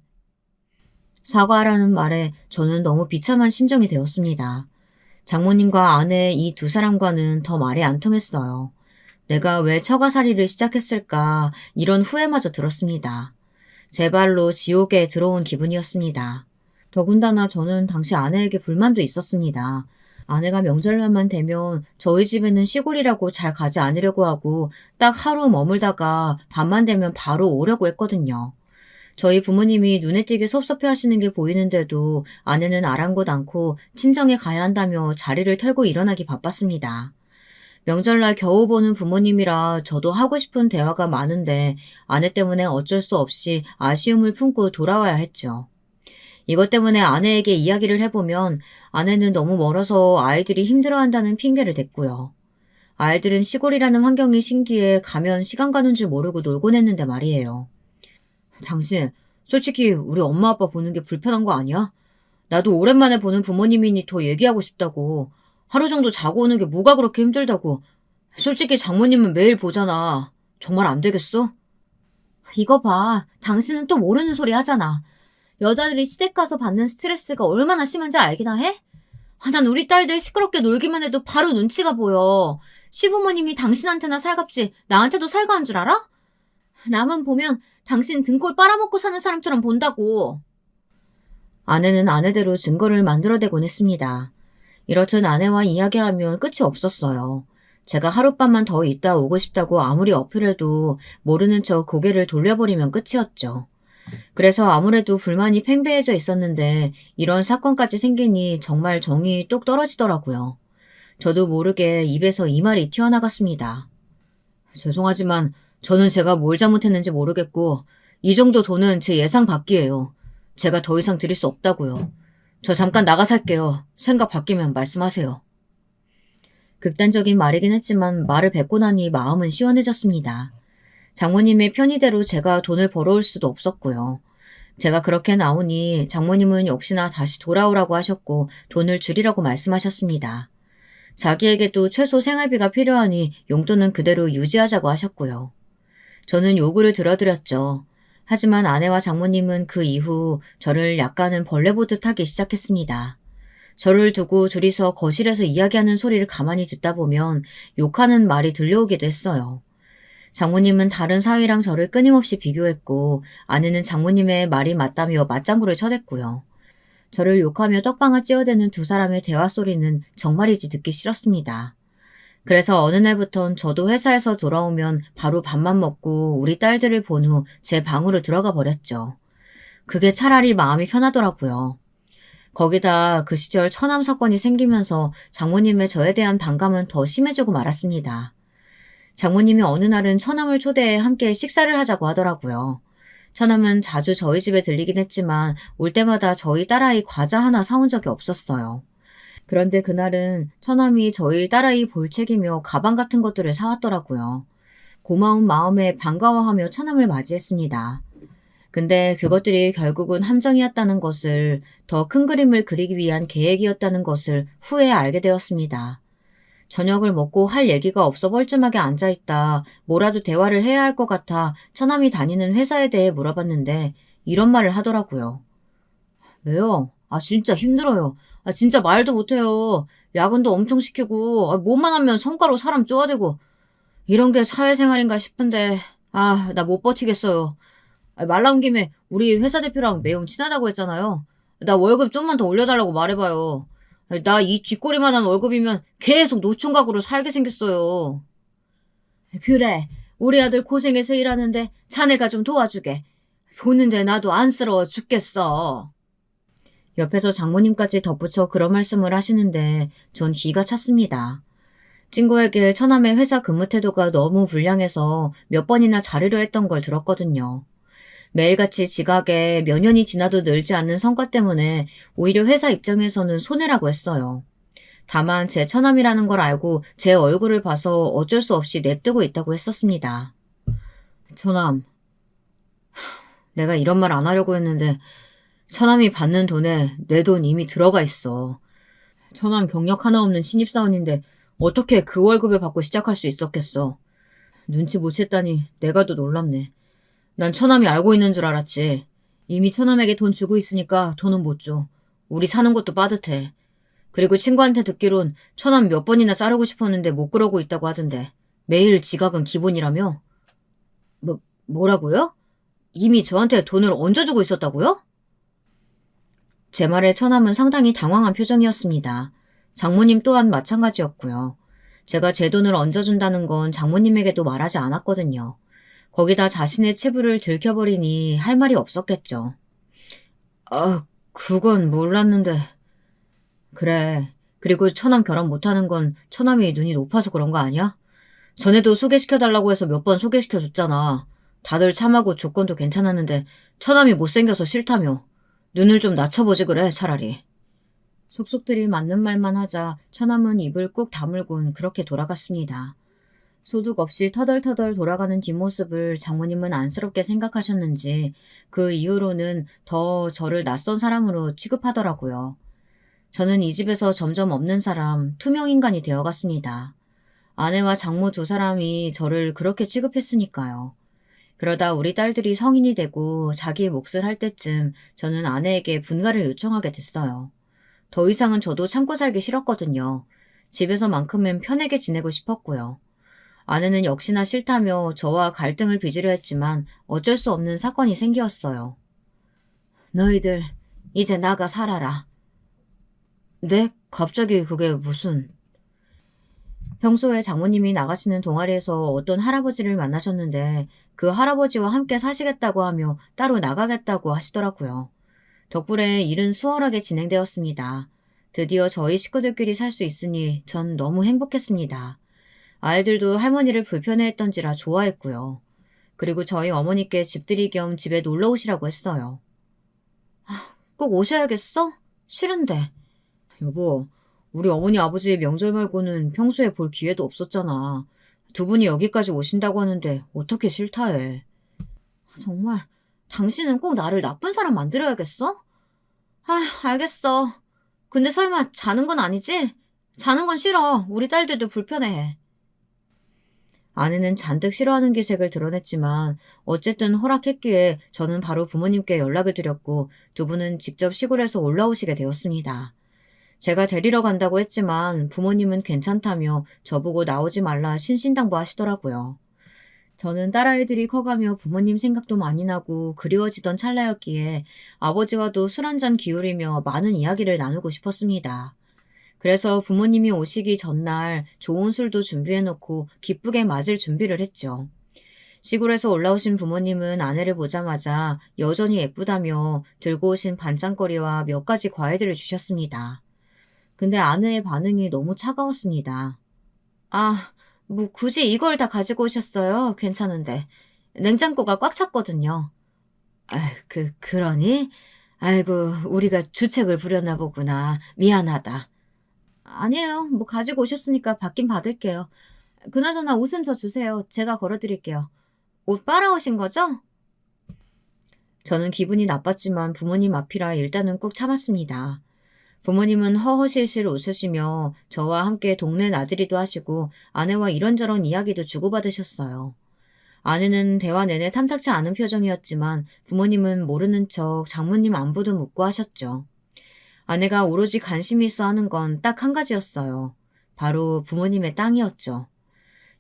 사과하라는 말에 저는 너무 비참한 심정이 되었습니다. 장모님과 아내 이 두 사람과는 더 말이 안 통했어요. 내가 왜 처가살이를 시작했을까 이런 후회마저 들었습니다. 제 발로 지옥에 들어온 기분이었습니다. 더군다나 저는 당시 아내에게 불만도 있었습니다. 아내가 명절날만 되면 저희 집에는 시골이라고 잘 가지 않으려고 하고 딱 하루 머물다가 밤만 되면 바로 오려고 했거든요. 저희 부모님이 눈에 띄게 섭섭해 하시는 게 보이는데도 아내는 아랑곳 않고 친정에 가야 한다며 자리를 털고 일어나기 바빴습니다. 명절날 겨우 보는 부모님이라 저도 하고 싶은 대화가 많은데 아내 때문에 어쩔 수 없이 아쉬움을 품고 돌아와야 했죠. 이것 때문에 아내에게 이야기를 해보면 아내는 너무 멀어서 아이들이 힘들어한다는 핑계를 댔고요. 아이들은 시골이라는 환경이 신기해 가면 시간 가는 줄 모르고 놀곤 했는데 말이에요. 당신, 솔직히 우리 엄마 아빠 보는 게 불편한 거 아니야? 나도 오랜만에 보는 부모님이니 더 얘기하고 싶다고. 하루 정도 자고 오는 게 뭐가 그렇게 힘들다고. 솔직히 장모님은 매일 보잖아. 정말 안 되겠어? 이거 봐. 당신은 또 모르는 소리 하잖아. 여자들이 시댁 가서 받는 스트레스가 얼마나 심한지 알기나 해? 난 우리 딸들 시끄럽게 놀기만 해도 바로 눈치가 보여. 시부모님이 당신한테나 살갑지 나한테도 살가운 줄 알아? 나만 보면 당신 등골 빨아먹고 사는 사람처럼 본다고. 아내는 아내대로 증거를 만들어대곤 했습니다. 이렇듯 아내와 이야기하면 끝이 없었어요. 제가 하룻밤만 더 있다 오고 싶다고 아무리 어필해도 모르는 척 고개를 돌려버리면 끝이었죠. 그래서 아무래도 불만이 팽배해져 있었는데 이런 사건까지 생기니 정말 정이 똑 떨어지더라고요. 저도 모르게 입에서 이 말이 튀어나갔습니다. 죄송하지만 저는 제가 뭘 잘못했는지 모르겠고 이 정도 돈은 제 예상 밖이에요. 제가 더 이상 드릴 수 없다고요. 저 잠깐 나가 살게요. 생각 바뀌면 말씀하세요. 극단적인 말이긴 했지만 말을 뱉고 나니 마음은 시원해졌습니다. 장모님의 편의대로 제가 돈을 벌어올 수도 없었고요. 제가 그렇게 나오니 장모님은 역시나 다시 돌아오라고 하셨고 돈을 줄이라고 말씀하셨습니다. 자기에게도 최소 생활비가 필요하니 용돈은 그대로 유지하자고 하셨고요. 저는 요구를 들어드렸죠. 하지만 아내와 장모님은 그 이후 저를 약간은 벌레 보듯 하기 시작했습니다. 저를 두고 둘이서 거실에서 이야기하는 소리를 가만히 듣다 보면 욕하는 말이 들려오기도 했어요. 장모님은 다른 사위랑 저를 끊임없이 비교했고 아내는 장모님의 말이 맞다며 맞장구를 쳐댔고요. 저를 욕하며 떡방아 찌어대는 두 사람의 대화 소리는 정말이지 듣기 싫었습니다. 그래서 어느 날부턴 저도 회사에서 돌아오면 바로 밥만 먹고 우리 딸들을 본 후 제 방으로 들어가 버렸죠. 그게 차라리 마음이 편하더라고요. 거기다 그 시절 처남 사건이 생기면서 장모님의 저에 대한 반감은 더 심해지고 말았습니다. 장모님이 어느 날은 처남을 초대해 함께 식사를 하자고 하더라고요. 처남은 자주 저희 집에 들리긴 했지만 올 때마다 저희 딸아이 과자 하나 사온 적이 없었어요. 그런데 그날은 처남이 저희 딸아이 볼책이며 가방 같은 것들을 사왔더라고요. 고마운 마음에 반가워하며 처남을 맞이했습니다. 근데 그것들이 결국은 함정이었다는 것을, 더 큰 그림을 그리기 위한 계획이었다는 것을 후에 알게 되었습니다. 저녁을 먹고 할 얘기가 없어 뻘쭘하게 앉아있다 뭐라도 대화를 해야 할 것 같아 처남이 다니는 회사에 대해 물어봤는데 이런 말을 하더라고요. 왜요? 진짜 힘들어요. 진짜 말도 못해요. 야근도 엄청 시키고 뭐만 하면 성과로 사람 쪼아대고 이런 게 사회생활인가 싶은데 나 못 버티겠어요. 말 나온 김에 우리 회사 대표랑 매형 친하다고 했잖아요. 나 월급 좀만 더 올려달라고 말해봐요. 나 이 쥐꼬리만한 월급이면 계속 노총각으로 살게 생겼어요. 그래, 우리 아들 고생해서 일하는데 자네가 좀 도와주게. 보는데 나도 안쓰러워 죽겠어. 옆에서 장모님까지 덧붙여 그런 말씀을 하시는데 전 기가 찼습니다. 친구에게 처남의 회사 근무 태도가 너무 불량해서 몇 번이나 자르려 했던 걸 들었거든요. 매일같이 지각에 몇 년이 지나도 늘지 않는 성과 때문에 오히려 회사 입장에서는 손해라고 했어요. 다만 제 처남이라는 걸 알고 제 얼굴을 봐서 어쩔 수 없이 냅두고 있다고 했었습니다. 처남, 내가 이런 말 안 하려고 했는데 처남이 받는 돈에 내 돈 이미 들어가 있어. 처남 경력 하나 없는 신입사원인데 어떻게 그 월급을 받고 시작할 수 있었겠어. 눈치 못 챘다니 내가 더 놀랍네. 난 처남이 알고 있는 줄 알았지. 이미 처남에게 돈 주고 있으니까 돈은 못 줘. 우리 사는 것도 빠듯해. 그리고 친구한테 듣기론 처남 몇 번이나 자르고 싶었는데 못 그러고 있다고 하던데. 매일 지각은 기본이라며? 뭐라고요? 이미 저한테 돈을 얹어주고 있었다고요? 제 말에 처남은 상당히 당황한 표정이었습니다. 장모님 또한 마찬가지였고요. 제가 제 돈을 얹어준다는 건 장모님에게도 말하지 않았거든요. 거기다 자신의 체부를 들켜버리니 할 말이 없었겠죠. 그건 몰랐는데. 그래. 그리고 처남 결혼 못하는 건 처남이 눈이 높아서 그런 거 아니야? 전에도 소개시켜달라고 해서 몇 번 소개시켜줬잖아. 다들 참하고 조건도 괜찮았는데 처남이 못생겨서 싫다며. 눈을 좀 낮춰보지 그래 차라리. 속속들이 맞는 말만 하자 처남은 입을 꾹 다물곤 그렇게 돌아갔습니다. 소득 없이 터덜터덜 돌아가는 뒷모습을 장모님은 안쓰럽게 생각하셨는지 그 이후로는 더 저를 낯선 사람으로 취급하더라고요. 저는 이 집에서 점점 없는 사람, 투명인간이 되어갔습니다. 아내와 장모 두 사람이 저를 그렇게 취급했으니까요. 그러다 우리 딸들이 성인이 되고 자기의 몫을 할 때쯤 저는 아내에게 분가를 요청하게 됐어요. 더 이상은 저도 참고 살기 싫었거든요. 집에서만큼은 편하게 지내고 싶었고요. 아내는 역시나 싫다며 저와 갈등을 빚으려 했지만 어쩔 수 없는 사건이 생겼어요. 너희들 이제 나가 살아라. 네? 갑자기 그게 무슨... 평소에 장모님이 나가시는 동아리에서 어떤 할아버지를 만나셨는데 그 할아버지와 함께 사시겠다고 하며 따로 나가겠다고 하시더라고요. 덕분에 일은 수월하게 진행되었습니다. 드디어 저희 식구들끼리 살 수 있으니 전 너무 행복했습니다. 아이들도 할머니를 불편해했던지라 좋아했고요. 그리고 저희 어머니께 집들이 겸 집에 놀러 오시라고 했어요. 꼭 오셔야겠어? 싫은데. 여보, 우리 어머니 아버지의 명절 말고는 평소에 볼 기회도 없었잖아. 두 분이 여기까지 오신다고 하는데 어떻게 싫다 해. 정말 당신은 꼭 나를 나쁜 사람 만들어야겠어? 알겠어. 근데 설마 자는 건 아니지? 자는 건 싫어. 우리 딸들도 불편해해. 아내는 잔뜩 싫어하는 기색을 드러냈지만 어쨌든 허락했기에 저는 바로 부모님께 연락을 드렸고 두 분은 직접 시골에서 올라오시게 되었습니다. 제가 데리러 간다고 했지만 부모님은 괜찮다며 저보고 나오지 말라 신신당부하시더라고요. 저는 딸아이들이 커가며 부모님 생각도 많이 나고 그리워지던 찰나였기에 아버지와도 술 한잔 기울이며 많은 이야기를 나누고 싶었습니다. 그래서 부모님이 오시기 전날 좋은 술도 준비해놓고 기쁘게 맞을 준비를 했죠. 시골에서 올라오신 부모님은 아내를 보자마자 여전히 예쁘다며 들고 오신 반찬거리와 몇 가지 과일들을 주셨습니다. 근데 아내의 반응이 너무 차가웠습니다. 아, 뭐 굳이 이걸 다 가지고 오셨어요? 괜찮은데. 냉장고가 꽉 찼거든요. 아, 그러니? 아이고, 우리가 주책을 부렸나 보구나. 미안하다. 아니에요. 뭐 가지고 오셨으니까 받긴 받을게요. 그나저나 옷은 저 주세요. 제가 걸어드릴게요. 옷 빨아오신 거죠? 저는 기분이 나빴지만 부모님 앞이라 일단은 꾹 참았습니다. 부모님은 허허실실 웃으시며 저와 함께 동네 나들이도 하시고 아내와 이런저런 이야기도 주고받으셨어요. 아내는 대화 내내 탐탁치 않은 표정이었지만 부모님은 모르는 척 장모님 안부도 묻고 하셨죠. 아내가 오로지 관심이 있어 하는 건 딱 한 가지였어요. 바로 부모님의 땅이었죠.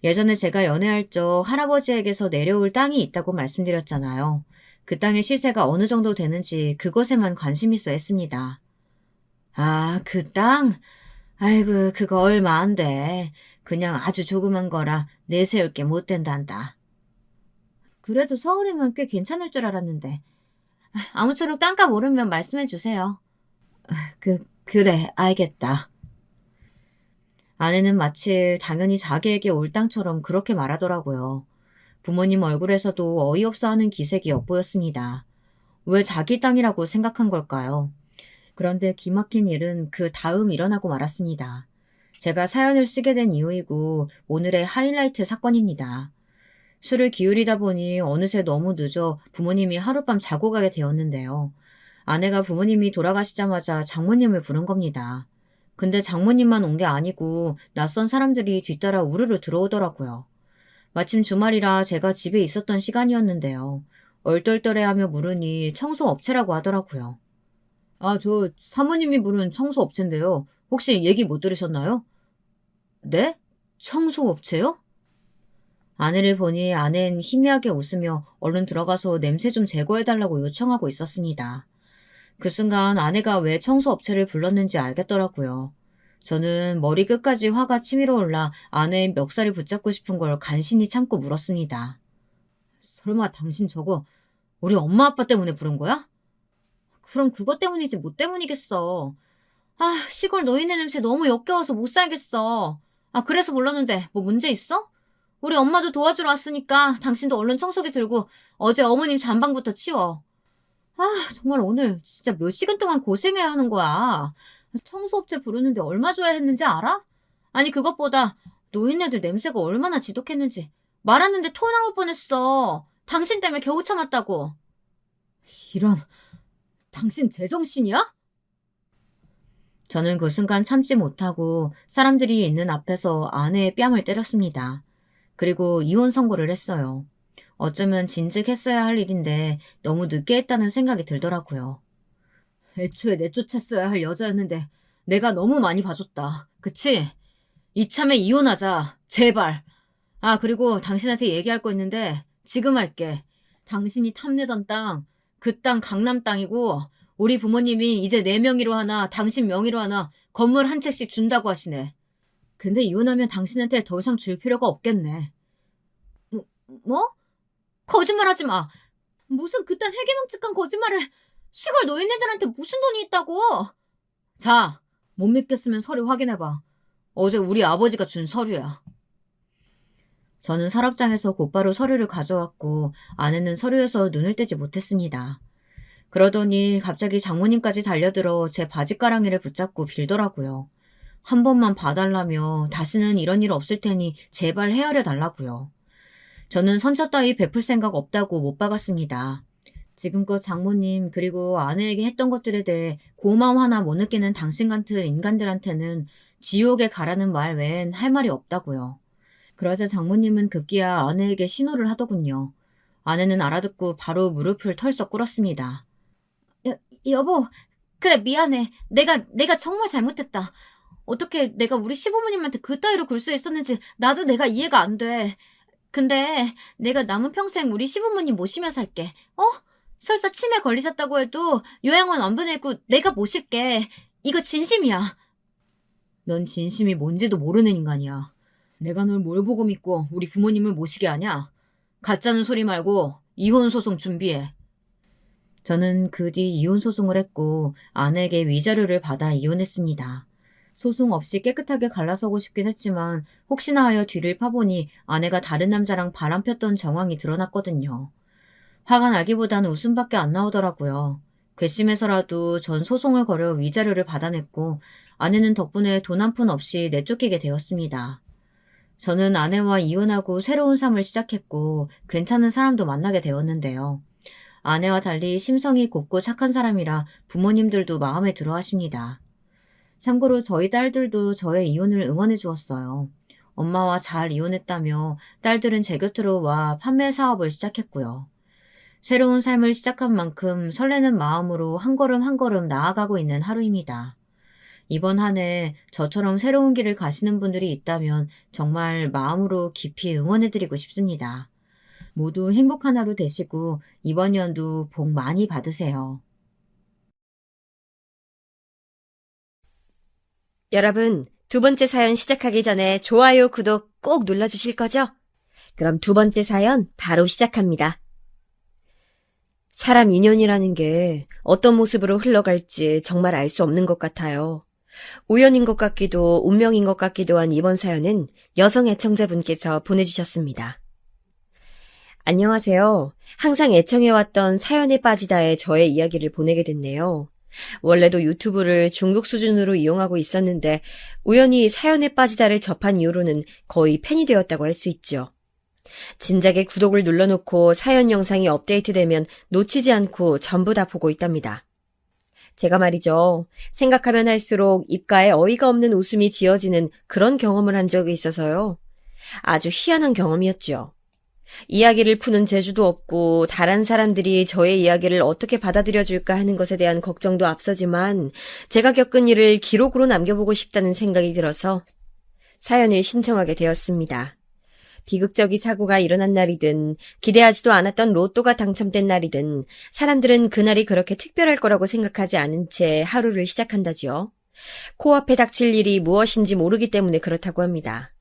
예전에 제가 연애할 적 할아버지에게서 내려올 땅이 있다고 말씀드렸잖아요. 그 땅의 시세가 어느 정도 되는지 그것에만 관심 있어 했습니다. 아, 그 땅? 아이고, 그거 얼마 안 돼. 그냥 아주 조그만 거라 내세울 게 못 된단다. 그래도 서울이면 꽤 괜찮을 줄 알았는데. 아무쪼록 땅값 오르면 말씀해 주세요. 그래, 알겠다. 아내는 마치 당연히 자기에게 올 땅처럼 그렇게 말하더라고요. 부모님 얼굴에서도 어이없어 하는 기색이 엿보였습니다. 왜 자기 땅이라고 생각한 걸까요? 그런데 기막힌 일은 그 다음 일어나고 말았습니다. 제가 사연을 쓰게 된 이유이고 오늘의 하이라이트 사건입니다. 술을 기울이다 보니 어느새 너무 늦어 부모님이 하룻밤 자고 가게 되었는데요. 아내가 부모님이 돌아가시자마자 장모님을 부른 겁니다. 근데 장모님만 온 게 아니고 낯선 사람들이 뒤따라 우르르 들어오더라고요. 마침 주말이라 제가 집에 있었던 시간이었는데요. 얼떨떨해하며 물으니 청소업체라고 하더라고요. 아, 저 사모님이 부른 청소업체인데요. 혹시 얘기 못 들으셨나요? 네? 청소업체요? 아내를 보니 아내는 희미하게 웃으며 얼른 들어가서 냄새 좀 제거해달라고 요청하고 있었습니다. 그 순간 아내가 왜 청소업체를 불렀는지 알겠더라고요. 저는 머리 끝까지 화가 치밀어 올라 아내의 멱살을 붙잡고 싶은 걸 간신히 참고 물었습니다. 설마 당신 저거 우리 엄마 아빠 때문에 부른 거야? 그럼 그것 때문이지 뭐 때문이겠어. 아, 시골 노인네 냄새 너무 역겨워서 못 살겠어. 아, 그래서 불렀는데 뭐 문제 있어? 우리 엄마도 도와주러 왔으니까 당신도 얼른 청소기 들고 어제 어머님 잠방부터 치워. 아, 정말 오늘 진짜 몇 시간 동안 고생해야 하는 거야. 청소업체 부르는데 얼마 줘야 했는지 알아? 아니, 그것보다 노인네들 냄새가 얼마나 지독했는지 말하는데 토 나올 뻔했어. 당신 때문에 겨우 참았다고. 이런, 당신 제정신이야? 저는 그 순간 참지 못하고 사람들이 있는 앞에서 아내의 뺨을 때렸습니다. 그리고 이혼 선고를 했어요. 어쩌면 진즉했어야 할 일인데 너무 늦게 했다는 생각이 들더라고요. 애초에 내쫓았어야 할 여자였는데 내가 너무 많이 봐줬다. 그치? 이참에 이혼하자. 제발. 아, 그리고 당신한테 얘기할 거 있는데 지금 할게. 당신이 탐내던 땅, 그 땅 강남 땅이고 우리 부모님이 이제 내 명의로 하나 당신 명의로 하나 건물 한 채씩 준다고 하시네. 근데 이혼하면 당신한테 더 이상 줄 필요가 없겠네. 뭐? 뭐? 거짓말하지 마. 무슨 그딴 해괴망측한 거짓말을. 시골 노인네들한테 무슨 돈이 있다고. 자, 못 믿겠으면 서류 확인해봐. 어제 우리 아버지가 준 서류야. 저는 서랍장에서 곧바로 서류를 가져왔고 아내는 서류에서 눈을 떼지 못했습니다. 그러더니 갑자기 장모님까지 달려들어 제 바지가랑이를 붙잡고 빌더라고요. 한 번만 봐달라며 다시는 이런 일 없을 테니 제발 헤아려 달라고요. 저는 선처 따위 베풀 생각 없다고 못 박았습니다. 지금껏 장모님 그리고 아내에게 했던 것들에 대해 고마움 하나 못 느끼는 당신 같은 인간들한테는 지옥에 가라는 말 외엔 할 말이 없다고요. 그러자 장모님은 급기야 아내에게 신호를 하더군요. 아내는 알아듣고 바로 무릎을 털썩 꿇었습니다. 여보, 그래 미안해. 내가 정말 잘못했다. 어떻게 내가 우리 시부모님한테 그따위로 굴 수 있었는지 나도 내가 이해가 안 돼. 근데 내가 남은 평생 우리 시부모님 모시며 살게. 설사 치매 걸리셨다고 해도 요양원 안 보내고 내가 모실게. 이거 진심이야. 넌 진심이 뭔지도 모르는 인간이야. 내가 널 뭘 보고 믿고 우리 부모님을 모시게 하냐? 가짜는 소리 말고 이혼 소송 준비해. 저는 그 뒤 이혼 소송을 했고 아내에게 위자료를 받아 이혼했습니다. 소송 없이 깨끗하게 갈라서고 싶긴 했지만 혹시나 하여 뒤를 파보니 아내가 다른 남자랑 바람 폈던 정황이 드러났거든요. 화가 나기보다는 웃음밖에 안 나오더라고요. 괘씸해서라도 전 소송을 걸어 위자료를 받아냈고 아내는 덕분에 돈 한 푼 없이 내쫓기게 되었습니다. 저는 아내와 이혼하고 새로운 삶을 시작했고 괜찮은 사람도 만나게 되었는데요. 아내와 달리 심성이 곱고 착한 사람이라 부모님들도 마음에 들어 하십니다. 참고로 저희 딸들도 저의 이혼을 응원해 주었어요. 엄마와 잘 이혼했다며 딸들은 제 곁으로 와 판매 사업을 시작했고요. 새로운 삶을 시작한 만큼 설레는 마음으로 한 걸음 한 걸음 나아가고 있는 하루입니다. 이번 한 해 저처럼 새로운 길을 가시는 분들이 있다면 정말 마음으로 깊이 응원해드리고 싶습니다. 모두 행복한 하루 되시고 이번 연도 복 많이 받으세요. 여러분, 두 번째 사연 시작하기 전에 좋아요, 구독 꼭 눌러주실 거죠? 그럼 두 번째 사연 바로 시작합니다. 사람 인연이라는 게 어떤 모습으로 흘러갈지 정말 알 수 없는 것 같아요. 우연인 것 같기도 운명인 것 같기도 한 이번 사연은 여성 애청자분께서 보내주셨습니다. 안녕하세요. 항상 애청해왔던 사연에 빠지다에 저의 이야기를 보내게 됐네요. 원래도 유튜브를 중독 수준으로 이용하고 있었는데 우연히 사연에 빠지다를 접한 이후로는 거의 팬이 되었다고 할 수 있죠. 진작에 구독을 눌러놓고 사연 영상이 업데이트되면 놓치지 않고 전부 다 보고 있답니다. 제가 말이죠. 생각하면 할수록 입가에 어이가 없는 웃음이 지어지는 그런 경험을 한 적이 있어서요. 아주 희한한 경험이었죠. 이야기를 푸는 재주도 없고 다른 사람들이 저의 이야기를 어떻게 받아들여줄까 하는 것에 대한 걱정도 앞서지만 제가 겪은 일을 기록으로 남겨보고 싶다는 생각이 들어서 사연을 신청하게 되었습니다. 비극적인 사고가 일어난 날이든 기대하지도 않았던 로또가 당첨된 날이든 사람들은 그날이 그렇게 특별할 거라고 생각하지 않은 채 하루를 시작한다지요. 코앞에 닥칠 일이 무엇인지 모르기 때문에 그렇다고 합니다.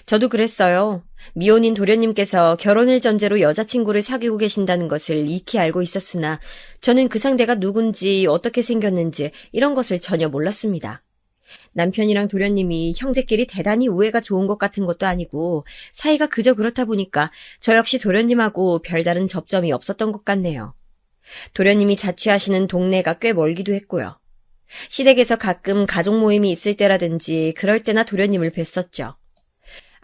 저도 그랬어요. 미혼인 도련님께서 결혼을 전제로 여자친구를 사귀고 계신다는 것을 익히 알고 있었으나 저는 그 상대가 누군지 어떻게 생겼는지 이런 것을 전혀 몰랐습니다. 남편이랑 도련님이 형제끼리 대단히 우애가 좋은 것 같은 것도 아니고 사이가 그저 그렇다 보니까 저 역시 도련님하고 별다른 접점이 없었던 것 같네요. 도련님이 자취하시는 동네가 꽤 멀기도 했고요. 시댁에서 가끔 가족 모임이 있을 때라든지 그럴 때나 도련님을 뵀었죠.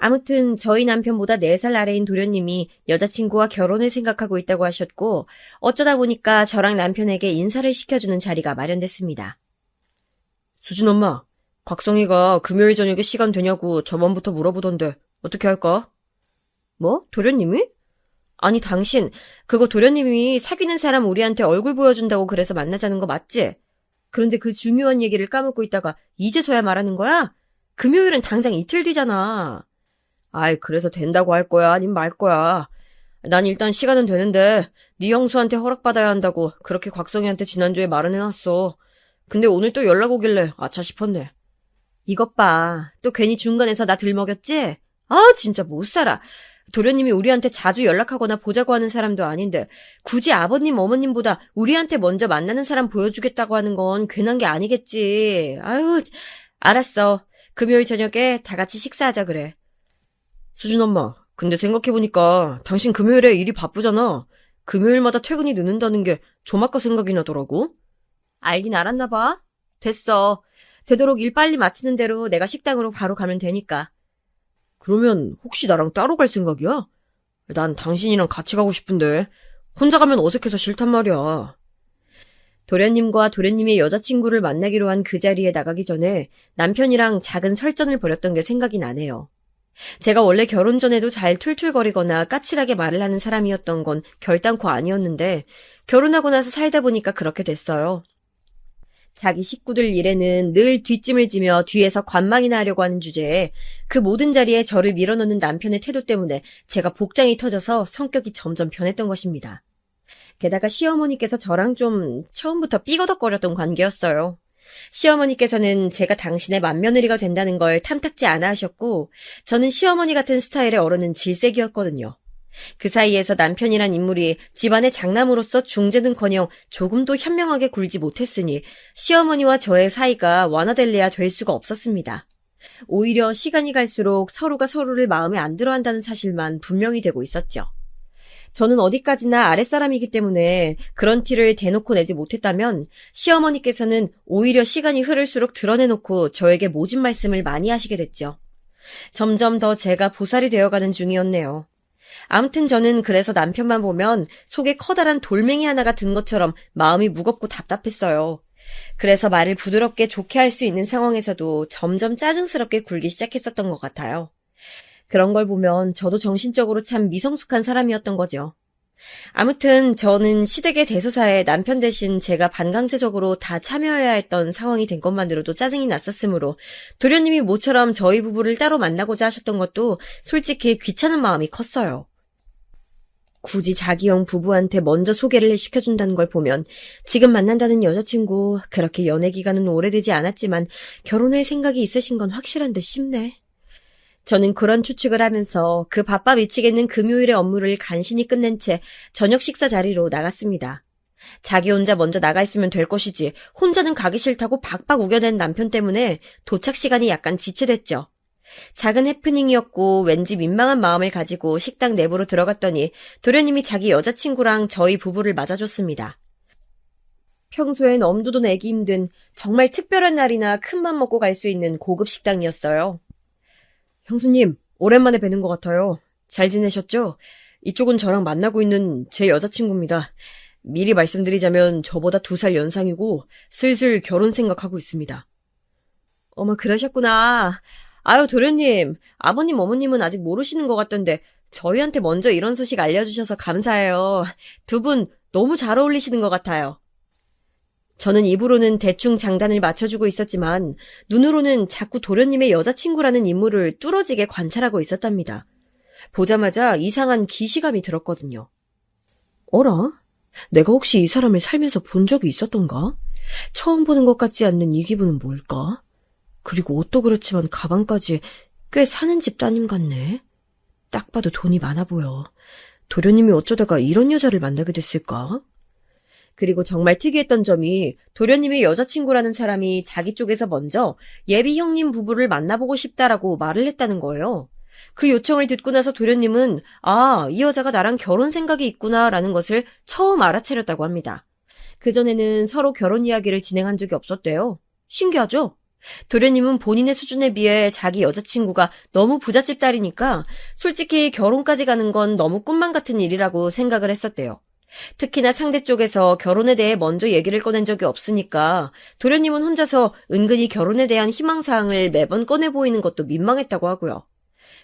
아무튼 저희 남편보다 4살 아래인 도련님이 여자친구와 결혼을 생각하고 있다고 하셨고 어쩌다 보니까 저랑 남편에게 인사를 시켜주는 자리가 마련됐습니다. 수진 엄마, 곽성이가 금요일 저녁에 시간 되냐고 저번부터 물어보던데 어떻게 할까? 뭐? 도련님이? 아니 당신 그거 도련님이 사귀는 사람 우리한테 얼굴 보여준다고 그래서 만나자는 거 맞지? 그런데 그 중요한 얘기를 까먹고 있다가 이제서야 말하는 거야? 금요일은 당장 이틀 뒤잖아. 아이 그래서 된다고 할 거야 아님 말 거야. 난 일단 시간은 되는데 네 형수한테 허락받아야 한다고 그렇게 곽성이한테 지난주에 말은 해놨어. 근데 오늘 또 연락 오길래 아차 싶었네. 이것 봐. 또 괜히 중간에서 나 들먹였지? 아 진짜 못 살아. 도련님이 우리한테 자주 연락하거나 보자고 하는 사람도 아닌데 굳이 아버님 어머님보다 우리한테 먼저 만나는 사람 보여주겠다고 하는 건 괜한 게 아니겠지. 아유 알았어. 금요일 저녁에 다 같이 식사하자 그래. 수진 엄마, 근데 생각해보니까 당신 금요일에 일이 바쁘잖아. 금요일마다 퇴근이 늦는다는 게 좀 아까 생각이 나더라고. 알긴 알았나 봐. 됐어. 되도록 일 빨리 마치는 대로 내가 식당으로 바로 가면 되니까. 그러면 혹시 나랑 따로 갈 생각이야? 난 당신이랑 같이 가고 싶은데 혼자 가면 어색해서 싫단 말이야. 도련님과 도련님의 여자친구를 만나기로 한 그 자리에 나가기 전에 남편이랑 작은 설전을 벌였던 게 생각이 나네요. 제가 원래 결혼 전에도 잘 툴툴거리거나 까칠하게 말을 하는 사람이었던 건 결단코 아니었는데 결혼하고 나서 살다 보니까 그렇게 됐어요. 자기 식구들 일에는 늘 뒷짐을 지며 뒤에서 관망이나 하려고 하는 주제에 그 모든 자리에 저를 밀어넣는 남편의 태도 때문에 제가 복장이 터져서 성격이 점점 변했던 것입니다. 게다가 시어머니께서 저랑 좀 처음부터 삐거덕거렸던 관계였어요. 시어머니께서는 제가 당신의 맏며느리가 된다는 걸 탐탁지 않아 하셨고, 저는 시어머니 같은 스타일의 어른은 질색이었거든요. 그 사이에서 남편이란 인물이 집안의 장남으로서 중재는커녕 조금도 현명하게 굴지 못했으니 시어머니와 저의 사이가 완화될래야 될 수가 없었습니다. 오히려 시간이 갈수록 서로가 서로를 마음에 안 들어한다는 사실만 분명히 되고 있었죠. 저는 어디까지나 아랫사람이기 때문에 그런 티를 대놓고 내지 못했다면 시어머니께서는 오히려 시간이 흐를수록 드러내놓고 저에게 모진 말씀을 많이 하시게 됐죠. 점점 더 제가 보살이 되어가는 중이었네요. 아무튼 저는 그래서 남편만 보면 속에 커다란 돌멩이 하나가 든 것처럼 마음이 무겁고 답답했어요. 그래서 말을 부드럽게 좋게 할 수 있는 상황에서도 점점 짜증스럽게 굴기 시작했었던 것 같아요. 그런 걸 보면 저도 정신적으로 참 미성숙한 사람이었던 거죠. 아무튼 저는 시댁의 대소사에 남편 대신 제가 반강제적으로 다 참여해야 했던 상황이 된 것만으로도 짜증이 났었으므로 도련님이 모처럼 저희 부부를 따로 만나고자 하셨던 것도 솔직히 귀찮은 마음이 컸어요. 굳이 자기형 부부한테 먼저 소개를 시켜준다는 걸 보면 지금 만난다는 여자친구 그렇게 연애 기간은 오래되지 않았지만 결혼할 생각이 있으신 건 확실한 듯 싶네. 저는 그런 추측을 하면서 그 바빠 미치겠는 금요일의 업무를 간신히 끝낸 채 저녁 식사 자리로 나갔습니다. 자기 혼자 먼저 나가 있으면 될 것이지 혼자는 가기 싫다고 박박 우겨댄 남편 때문에 도착 시간이 약간 지체됐죠. 작은 해프닝이었고 왠지 민망한 마음을 가지고 식당 내부로 들어갔더니 도련님이 자기 여자친구랑 저희 부부를 맞아줬습니다. 평소엔 엄두도 내기 힘든 정말 특별한 날이나 큰맘 먹고 갈 수 있는 고급 식당이었어요. 형수님, 오랜만에 뵈는 것 같아요. 잘 지내셨죠? 이쪽은 저랑 만나고 있는 제 여자친구입니다. 미리 말씀드리자면 저보다 2살 연상이고 슬슬 결혼 생각하고 있습니다. 어머, 그러셨구나. 아유, 도련님, 아버님, 어머님은 아직 모르시는 것 같던데 저희한테 먼저 이런 소식 알려주셔서 감사해요. 두 분 너무 잘 어울리시는 것 같아요. 저는 입으로는 대충 장단을 맞춰주고 있었지만 눈으로는 자꾸 도련님의 여자친구라는 인물을 뚫어지게 관찰하고 있었답니다. 보자마자 이상한 기시감이 들었거든요. 어라? 내가 혹시 이 사람을 살면서 본 적이 있었던가? 처음 보는 것 같지 않는 이 기분은 뭘까? 그리고 옷도 그렇지만 가방까지 꽤 사는 집 따님 같네. 딱 봐도 돈이 많아 보여. 도련님이 어쩌다가 이런 여자를 만나게 됐을까? 그리고 정말 특이했던 점이 도련님의 여자친구라는 사람이 자기 쪽에서 먼저 예비 형님 부부를 만나보고 싶다라고 말을 했다는 거예요. 그 요청을 듣고 나서 도련님은 이 여자가 나랑 결혼 생각이 있구나라는 것을 처음 알아차렸다고 합니다. 그전에는 서로 결혼 이야기를 진행한 적이 없었대요. 신기하죠? 도련님은 본인의 수준에 비해 자기 여자친구가 너무 부잣집 딸이니까 솔직히 결혼까지 가는 건 너무 꿈만 같은 일이라고 생각을 했었대요. 특히나 상대 쪽에서 결혼에 대해 먼저 얘기를 꺼낸 적이 없으니까 도련님은 혼자서 은근히 결혼에 대한 희망사항을 매번 꺼내 보이는 것도 민망했다고 하고요.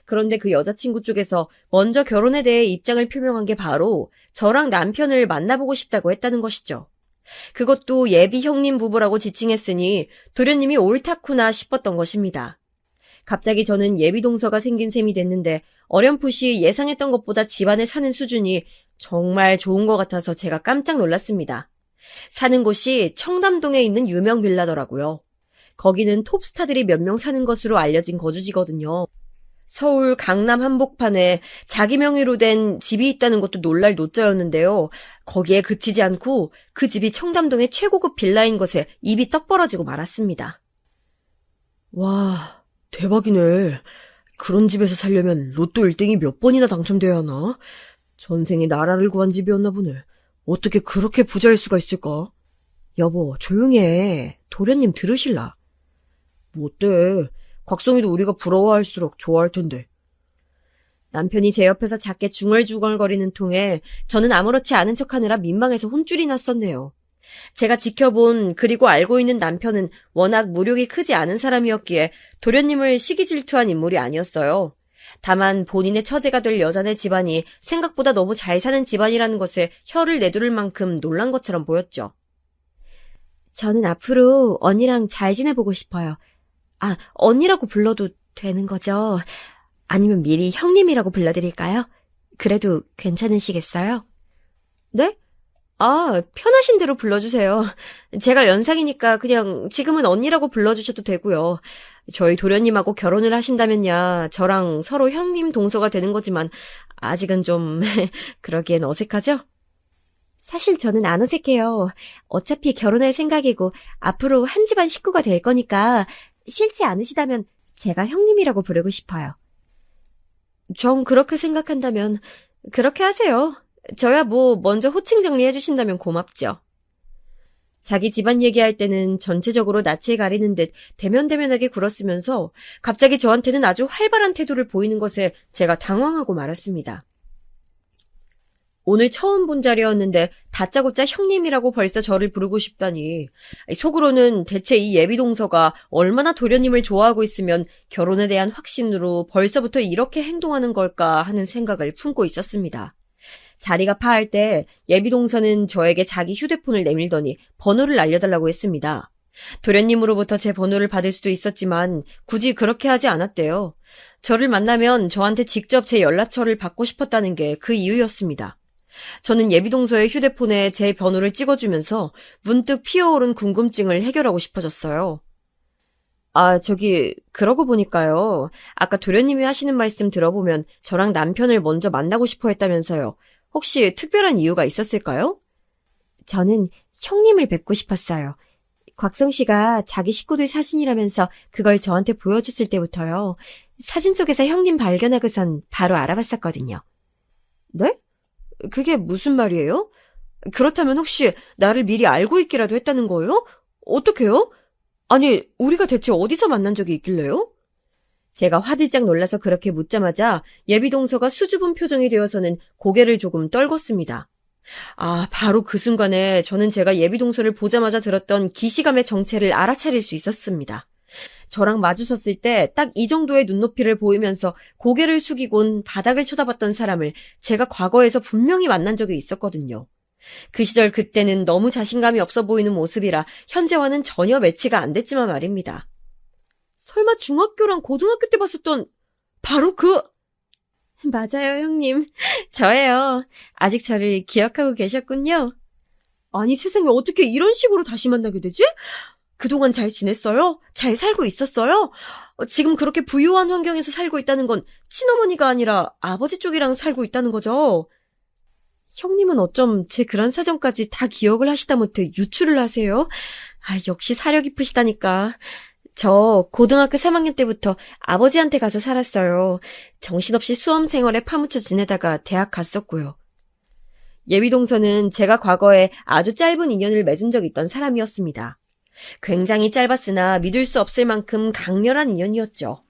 그런데 그 여자친구 쪽에서 먼저 결혼에 대해 입장을 표명한 게 바로 저랑 남편을 만나보고 싶다고 했다는 것이죠. 그것도 예비 형님 부부라고 지칭했으니 도련님이 옳다구나 싶었던 것입니다. 갑자기 저는 예비 동서가 생긴 셈이 됐는데 어렴풋이 예상했던 것보다 집안에 사는 수준이 정말 좋은 것 같아서 제가 깜짝 놀랐습니다. 사는 곳이 청담동에 있는 유명 빌라더라고요. 거기는 톱스타들이 몇 명 사는 것으로 알려진 거주지거든요. 서울 강남 한복판에 자기 명의로 된 집이 있다는 것도 놀랄 노자였는데요. 거기에 그치지 않고 그 집이 청담동의 최고급 빌라인 것에 입이 떡 벌어지고 말았습니다. 와, 대박이네. 그런 집에서 살려면 로또 1등이 몇 번이나 당첨돼야 하나? 전생에 나라를 구한 집이었나 보네. 어떻게 그렇게 부자일 수가 있을까? 여보, 조용히 해. 도련님 들으실라. 뭐 어때? 곽송이도 우리가 부러워할수록 좋아할 텐데. 남편이 제 옆에서 작게 중얼중얼거리는 통에 저는 아무렇지 않은 척하느라 민망해서 혼쭐이 났었네요. 제가 지켜본 그리고 알고 있는 남편은 워낙 무력이 크지 않은 사람이었기에 도련님을 시기질투한 인물이 아니었어요. 다만 본인의 처제가 될 여자네 집안이 생각보다 너무 잘 사는 집안이라는 것에 혀를 내두를 만큼 놀란 것처럼 보였죠. 저는 앞으로 언니랑 잘 지내보고 싶어요. 아, 언니라고 불러도 되는 거죠? 아니면 미리 형님이라고 불러드릴까요? 그래도 괜찮으시겠어요? 네? 아, 편하신 대로 불러주세요. 제가 연상이니까 그냥 지금은 언니라고 불러주셔도 되고요. 저희 도련님하고 결혼을 하신다면야 저랑 서로 형님 동서가 되는 거지만 아직은 좀 그러기엔 어색하죠? 사실 저는 안 어색해요. 어차피 결혼할 생각이고 앞으로 한 집안 식구가 될 거니까 싫지 않으시다면 제가 형님이라고 부르고 싶어요. 정 그렇게 생각한다면 그렇게 하세요. 저야 뭐 먼저 호칭 정리해 주신다면 고맙죠. 자기 집안 얘기할 때는 전체적으로 낯을 가리는 듯 대면대면하게 굴었으면서 갑자기 저한테는 아주 활발한 태도를 보이는 것에 제가 당황하고 말았습니다. 오늘 처음 본 자리였는데 다짜고짜 형님이라고 벌써 저를 부르고 싶다니. 속으로는 대체 이 예비동서가 얼마나 도련님을 좋아하고 있으면 결혼에 대한 확신으로 벌써부터 이렇게 행동하는 걸까 하는 생각을 품고 있었습니다. 자리가 파할 때 예비동서는 저에게 자기 휴대폰을 내밀더니 번호를 알려달라고 했습니다. 도련님으로부터 제 번호를 받을 수도 있었지만 굳이 그렇게 하지 않았대요. 저를 만나면 저한테 직접 제 연락처를 받고 싶었다는 게 그 이유였습니다. 저는 예비동서의 휴대폰에 제 번호를 찍어주면서 문득 피어오른 궁금증을 해결하고 싶어졌어요. 아, 그러고 보니까요. 아까 도련님이 하시는 말씀 들어보면 저랑 남편을 먼저 만나고 싶어 했다면서요. 혹시 특별한 이유가 있었을까요? 저는 형님을 뵙고 싶었어요. 곽성 씨가 자기 식구들 사진이라면서 그걸 저한테 보여줬을 때부터요. 사진 속에서 형님 발견하고선 바로 알아봤었거든요. 네? 그게 무슨 말이에요? 그렇다면 혹시 나를 미리 알고 있기라도 했다는 거예요? 어떡해요? 아니, 우리가 대체 어디서 만난 적이 있길래요? 제가 화들짝 놀라서 그렇게 묻자마자 예비동서가 수줍은 표정이 되어서는 고개를 조금 떨궜습니다. 아, 바로 그 순간에 저는 제가 예비동서를 보자마자 들었던 기시감의 정체를 알아차릴 수 있었습니다. 저랑 마주섰을 때 딱 이 정도의 눈높이를 보이면서 고개를 숙이곤 바닥을 쳐다봤던 사람을 제가 과거에서 분명히 만난 적이 있었거든요. 그 시절 그때는 너무 자신감이 없어 보이는 모습이라 현재와는 전혀 매치가 안 됐지만 말입니다. 설마 중학교랑 고등학교 때 봤었던 바로 맞아요, 형님. 저예요. 아직 저를 기억하고 계셨군요. 아니, 세상에 어떻게 이런 식으로 다시 만나게 되지? 그동안 잘 지냈어요? 잘 살고 있었어요? 지금 그렇게 부유한 환경에서 살고 있다는 건 친어머니가 아니라 아버지 쪽이랑 살고 있다는 거죠? 형님은 어쩜 제 그런 사정까지 다 기억을 하시다 못해 유출을 하세요? 아, 역시 사려 깊으시다니까. 저 고등학교 3학년 때부터 아버지한테 가서 살았어요. 정신없이 수험 생활에 파묻혀 지내다가 대학 갔었고요. 예비동서는 제가 과거에 아주 짧은 인연을 맺은 적이 있던 사람이었습니다. 굉장히 짧았으나 믿을 수 없을 만큼 강렬한 인연이었죠.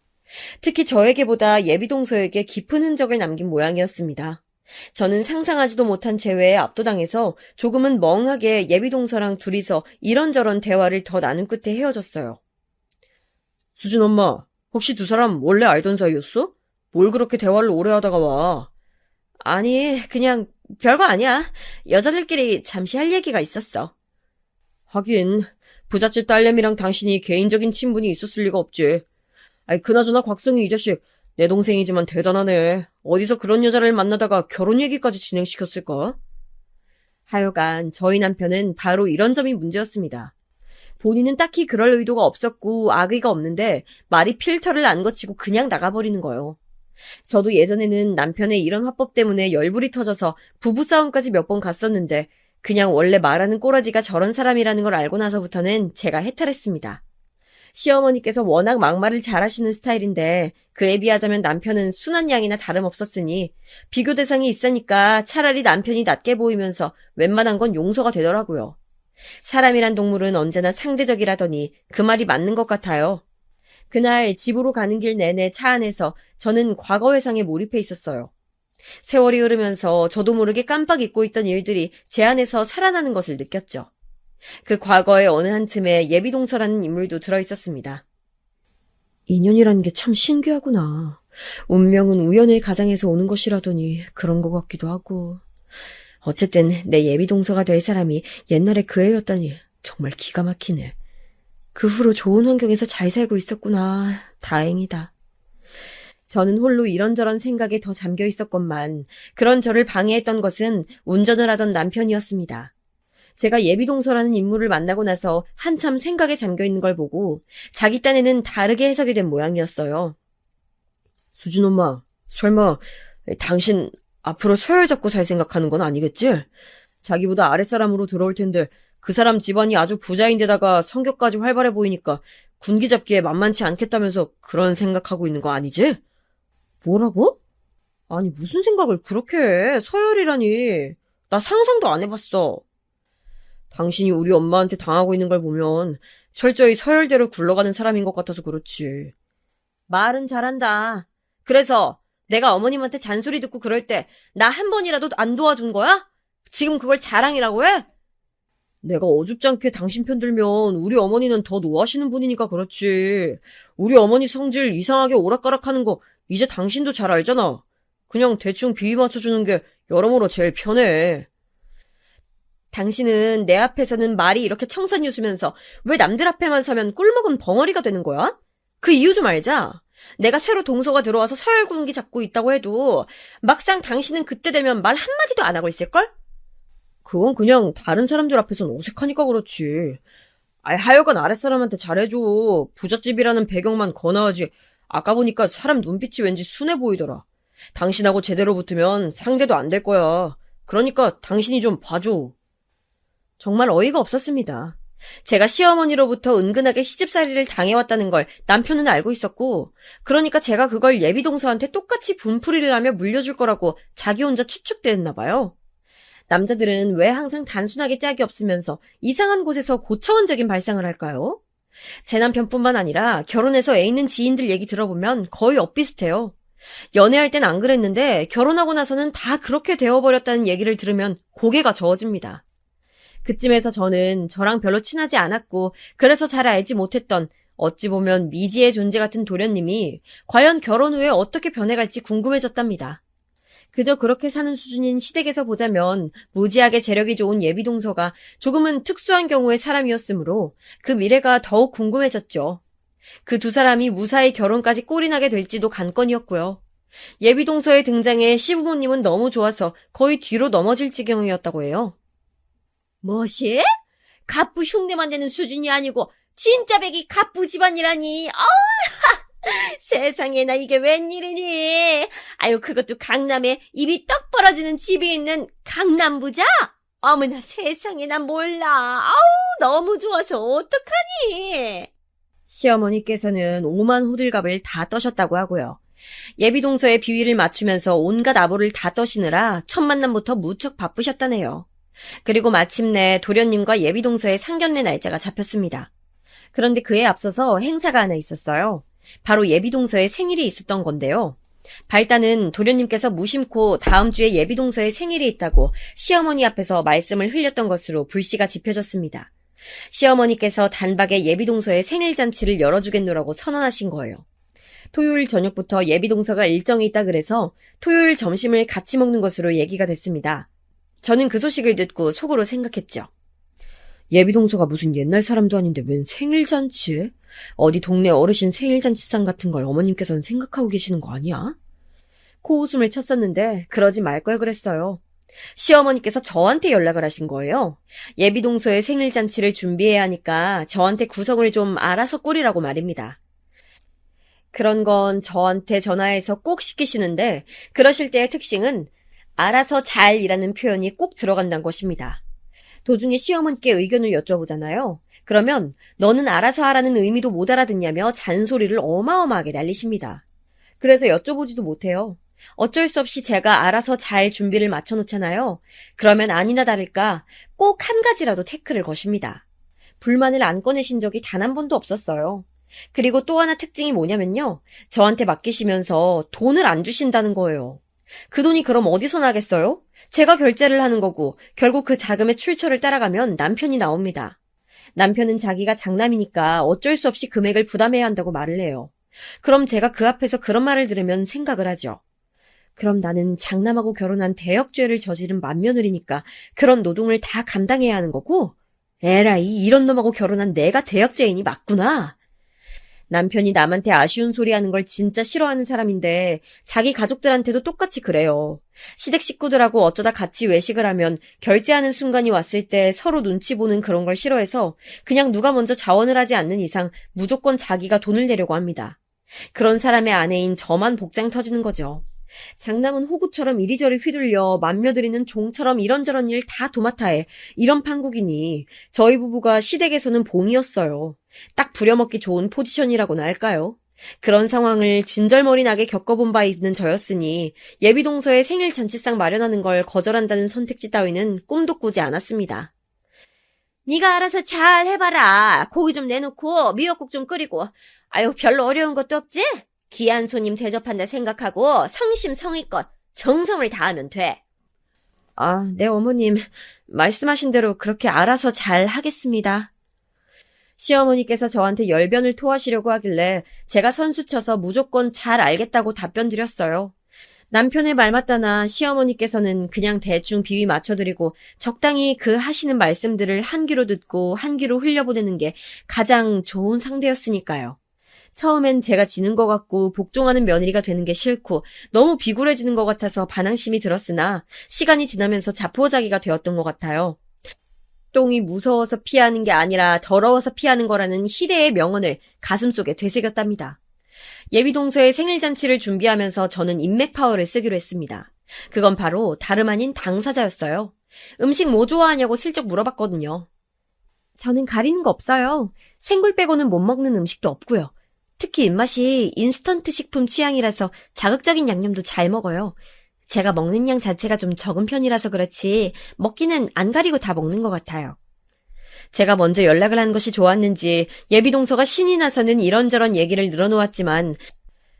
특히 저에게보다 예비동서에게 깊은 흔적을 남긴 모양이었습니다. 저는 상상하지도 못한 재회에 압도당해서 조금은 멍하게 예비동서랑 둘이서 이런저런 대화를 더 나눈 끝에 헤어졌어요. 수진 엄마, 혹시 두 사람 원래 알던 사이였어? 뭘 그렇게 대화를 오래 하다가 와? 아니, 그냥 별거 아니야. 여자들끼리 잠시 할 얘기가 있었어. 하긴 부잣집 딸내미랑 당신이 개인적인 친분이 있었을 리가 없지. 아이, 그나저나 곽성이 이 자식 내 동생이지만 대단하네. 어디서 그런 여자를 만나다가 결혼 얘기까지 진행시켰을까? 하여간 저희 남편은 바로 이런 점이 문제였습니다. 본인은 딱히 그럴 의도가 없었고 악의가 없는데 말이 필터를 안 거치고 그냥 나가버리는 거예요. 저도 예전에는 남편의 이런 화법 때문에 열불이 터져서 부부싸움까지 몇 번 갔었는데 그냥 원래 말하는 꼬라지가 저런 사람이라는 걸 알고 나서부터는 제가 해탈했습니다. 시어머니께서 워낙 막말을 잘하시는 스타일인데 그에 비하자면 남편은 순한 양이나 다름없었으니 비교 대상이 있으니까 차라리 남편이 낮게 보이면서 웬만한 건 용서가 되더라고요. 사람이란 동물은 언제나 상대적이라더니 그 말이 맞는 것 같아요. 그날 집으로 가는 길 내내 차 안에서 저는 과거 회상에 몰입해 있었어요. 세월이 흐르면서 저도 모르게 깜빡 잊고 있던 일들이 제 안에서 살아나는 것을 느꼈죠. 그 과거의 어느 한 틈에 예비동서라는 인물도 들어있었습니다. 인연이라는 게 참 신기하구나. 운명은 우연을 가장해서 오는 것이라더니 그런 것 같기도 하고. 어쨌든 내 예비동서가 될 사람이 옛날에 그 애였다니 정말 기가 막히네. 그 후로 좋은 환경에서 잘 살고 있었구나. 다행이다. 저는 홀로 이런저런 생각에 더 잠겨 있었건만 그런 저를 방해했던 것은 운전을 하던 남편이었습니다. 제가 예비동서라는 인물을 만나고 나서 한참 생각에 잠겨 있는 걸 보고 자기 딴에는 다르게 해석이 된 모양이었어요. 수진 엄마, 설마 당신 앞으로 서열 잡고 살 생각하는 건 아니겠지? 자기보다 아랫사람으로 들어올 텐데 그 사람 집안이 아주 부자인데다가 성격까지 활발해 보이니까 군기 잡기에 만만치 않겠다면서 그런 생각하고 있는 거 아니지? 뭐라고? 아니 무슨 생각을 그렇게 해? 서열이라니. 나 상상도 안 해봤어. 당신이 우리 엄마한테 당하고 있는 걸 보면 철저히 서열대로 굴러가는 사람인 것 같아서 그렇지. 말은 잘한다. 그래서 내가 어머님한테 잔소리 듣고 그럴 때 나 한 번이라도 안 도와준 거야? 지금 그걸 자랑이라고 해? 내가 어줍잖게 당신 편 들면 우리 어머니는 더 노하시는 분이니까 그렇지. 우리 어머니 성질 이상하게 오락가락하는 거 이제 당신도 잘 알잖아. 그냥 대충 비위 맞춰주는 게 여러모로 제일 편해. 당신은 내 앞에서는 말이 이렇게 청산유수면서 왜 남들 앞에만 서면 꿀먹은 벙어리가 되는 거야? 그 이유 좀 알자. 내가 새로 동서가 들어와서 서열 군기 잡고 있다고 해도 막상 당신은 그때 되면 말 한마디도 안 하고 있을걸? 그건 그냥 다른 사람들 앞에선 어색하니까 그렇지. 하여간 아랫사람한테 잘해줘. 부잣집이라는 배경만 거나하지. 아까 보니까 사람 눈빛이 왠지 순해 보이더라. 당신하고 제대로 붙으면 상대도 안 될 거야. 그러니까 당신이 좀 봐줘. 정말 어이가 없었습니다. 제가 시어머니로부터 은근하게 시집살이를 당해왔다는 걸 남편은 알고 있었고, 그러니까 제가 그걸 예비동서한테 똑같이 분풀이를 하며 물려줄 거라고 자기 혼자 추측됐나 봐요. 남자들은 왜 항상 단순하게 짝이 없으면서 이상한 곳에서 고차원적인 발상을 할까요? 제 남편뿐만 아니라 결혼해서 애 있는 지인들 얘기 들어보면 거의 엇비슷해요. 연애할 땐 안 그랬는데 결혼하고 나서는 다 그렇게 되어버렸다는 얘기를 들으면 고개가 저어집니다. 그쯤에서 저는 저랑 별로 친하지 않았고 그래서 잘 알지 못했던 어찌 보면 미지의 존재 같은 도련님이 과연 결혼 후에 어떻게 변해갈지 궁금해졌답니다. 그저 그렇게 사는 수준인 시댁에서 보자면 무지하게 재력이 좋은 예비동서가 조금은 특수한 경우의 사람이었으므로 그 미래가 더욱 궁금해졌죠. 그 두 사람이 무사히 결혼까지 꼴이나게 될지도 관건이었고요. 예비동서의 등장에 시부모님은 너무 좋아서 거의 뒤로 넘어질 지경이었다고 해요. 뭐시? 갑부 흉내만 내는 수준이 아니고 진짜 백이 갑부 집안이라니. 세상에나 이게 웬일이니? 아유 그것도 강남에 입이 떡 벌어지는 집이 있는 강남부자? 어머나 세상에 난 몰라. 너무 좋아서 어떡하니? 시어머니께서는 오만 호들갑을 다 떠셨다고 하고요. 예비동서의 비위를 맞추면서 온갖 아부를 다 떠시느라 첫 만남부터 무척 바쁘셨다네요. 그리고 마침내 도련님과 예비동서의 상견례 날짜가 잡혔습니다. 그런데 그에 앞서서 행사가 하나 있었어요. 바로 예비동서의 생일이 있었던 건데요. 발단은 도련님께서 무심코 다음 주에 예비동서의 생일이 있다고 시어머니 앞에서 말씀을 흘렸던 것으로 불씨가 지펴졌습니다. 시어머니께서 단박에 예비동서의 생일잔치를 열어주겠노라고 선언하신 거예요. 토요일 저녁부터 예비동서가 일정이 있다 그래서 토요일 점심을 같이 먹는 것으로 얘기가 됐습니다. 저는 그 소식을 듣고 속으로 생각했죠. 예비동서가 무슨 옛날 사람도 아닌데 웬 생일잔치에? 어디 동네 어르신 생일잔치상 같은 걸 어머님께서는 생각하고 계시는 거 아니야? 코웃음을 쳤었는데 그러지 말 걸 그랬어요. 시어머니께서 저한테 연락을 하신 거예요. 예비동서의 생일잔치를 준비해야 하니까 저한테 구성을 좀 알아서 꾸리라고 말입니다. 그런 건 저한테 전화해서 꼭 시키시는데 그러실 때의 특징은 알아서 잘이라는 표현이 꼭 들어간다는 것입니다. 도중에 시어머니께 의견을 여쭤보잖아요. 그러면 너는 알아서 하라는 의미도 못 알아듣냐며 잔소리를 어마어마하게 날리십니다. 그래서 여쭤보지도 못해요. 어쩔 수 없이 제가 알아서 잘 준비를 맞춰놓잖아요. 그러면 아니나 다를까 꼭 한 가지라도 태클을 거십니다. 불만을 안 꺼내신 적이 단 한 번도 없었어요. 그리고 또 하나 특징이 뭐냐면요. 저한테 맡기시면서 돈을 안 주신다는 거예요. 그 돈이 그럼 어디서 나겠어요? 제가 결제를 하는 거고 결국 그 자금의 출처를 따라가면 남편이 나옵니다. 남편은 자기가 장남이니까 어쩔 수 없이 금액을 부담해야 한다고 말을 해요. 그럼 제가 그 앞에서 그런 말을 들으면 생각을 하죠. 그럼 나는 장남하고 결혼한 대역죄를 저지른 맏며느리니까 그런 노동을 다 감당해야 하는 거고? 에라이, 이런 놈하고 결혼한 내가 대역죄인이 맞구나. 남편이 남한테 아쉬운 소리 하는 걸 진짜 싫어하는 사람인데 자기 가족들한테도 똑같이 그래요. 시댁 식구들하고 어쩌다 같이 외식을 하면 결제하는 순간이 왔을 때 서로 눈치 보는 그런 걸 싫어해서 그냥 누가 먼저 자원을 하지 않는 이상 무조건 자기가 돈을 내려고 합니다. 그런 사람의 아내인 저만 복장 터지는 거죠. 장남은 호구처럼 이리저리 휘둘려 맏며느리는 종처럼 이런저런 일 다 도맡아 해. 이런 판국이니 저희 부부가 시댁에서는 봉이었어요. 딱 부려먹기 좋은 포지션이라고나 할까요? 그런 상황을 진절머리 나게 겪어본 바 있는 저였으니 예비동서에 생일 잔치상 마련하는 걸 거절한다는 선택지 따위는 꿈도 꾸지 않았습니다. 네가 알아서 잘 해봐라. 고기 좀 내놓고 미역국 좀 끓이고. 아유, 별로 어려운 것도 없지? 귀한 손님 대접한다 생각하고 성심성의껏 정성을 다하면 돼. 아, 네 어머님. 말씀하신 대로 그렇게 알아서 잘 하겠습니다. 시어머니께서 저한테 열변을 토하시려고 하길래 제가 선수쳐서 무조건 잘 알겠다고 답변 드렸어요. 남편의 말 맞다나 시어머니께서는 그냥 대충 비위 맞춰드리고 적당히 그 하시는 말씀들을 한 귀로 듣고 한 귀로 흘려보내는 게 가장 좋은 상대였으니까요. 처음엔 제가 지는 것 같고 복종하는 며느리가 되는 게 싫고 너무 비굴해지는 것 같아서 반항심이 들었으나 시간이 지나면서 자포자기가 되었던 것 같아요. 똥이 무서워서 피하는 게 아니라 더러워서 피하는 거라는 희대의 명언을 가슴속에 되새겼답니다. 예비동서의 생일잔치를 준비하면서 저는 인맥 파워를 쓰기로 했습니다. 그건 바로 다름 아닌 당사자였어요. 음식 뭐 좋아하냐고 슬쩍 물어봤거든요. 저는 가리는 거 없어요. 생굴 빼고는 못 먹는 음식도 없고요. 특히 입맛이 인스턴트 식품 취향이라서 자극적인 양념도 잘 먹어요. 제가 먹는 양 자체가 좀 적은 편이라서 그렇지 먹기는 안 가리고 다 먹는 것 같아요. 제가 먼저 연락을 한 것이 좋았는지 예비동서가 신이 나서는 이런저런 얘기를 늘어놓았지만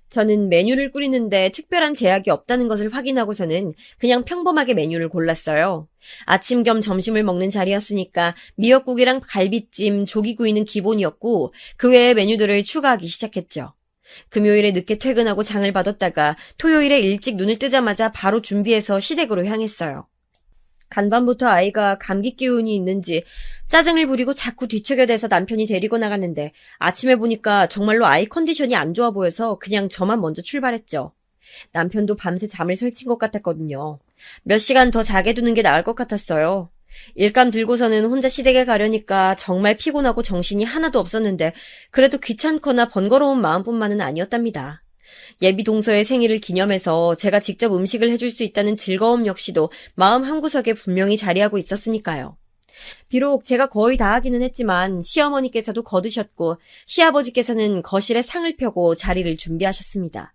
저는 메뉴를 꾸리는데 특별한 제약이 없다는 것을 확인하고서는 그냥 평범하게 메뉴를 골랐어요. 아침 겸 점심을 먹는 자리였으니까 미역국이랑 갈비찜, 조기구이는 기본이었고 그 외의 메뉴들을 추가하기 시작했죠. 금요일에 늦게 퇴근하고 장을 봐뒀다가 토요일에 일찍 눈을 뜨자마자 바로 준비해서 시댁으로 향했어요. 간밤부터 아이가 감기 기운이 있는지 짜증을 부리고 자꾸 뒤척여대서 남편이 데리고 나갔는데 아침에 보니까 정말로 아이 컨디션이 안 좋아 보여서 그냥 저만 먼저 출발했죠. 남편도 밤새 잠을 설친 것 같았거든요. 몇 시간 더 자게 두는 게 나을 것 같았어요. 일감 들고서는 혼자 시댁에 가려니까 정말 피곤하고 정신이 하나도 없었는데 그래도 귀찮거나 번거로운 마음뿐만은 아니었답니다. 예비동서의 생일을 기념해서 제가 직접 음식을 해줄 수 있다는 즐거움 역시도 마음 한구석에 분명히 자리하고 있었으니까요. 비록 제가 거의 다 하기는 했지만 시어머니께서도 거드셨고 시아버지께서는 거실에 상을 펴고 자리를 준비하셨습니다.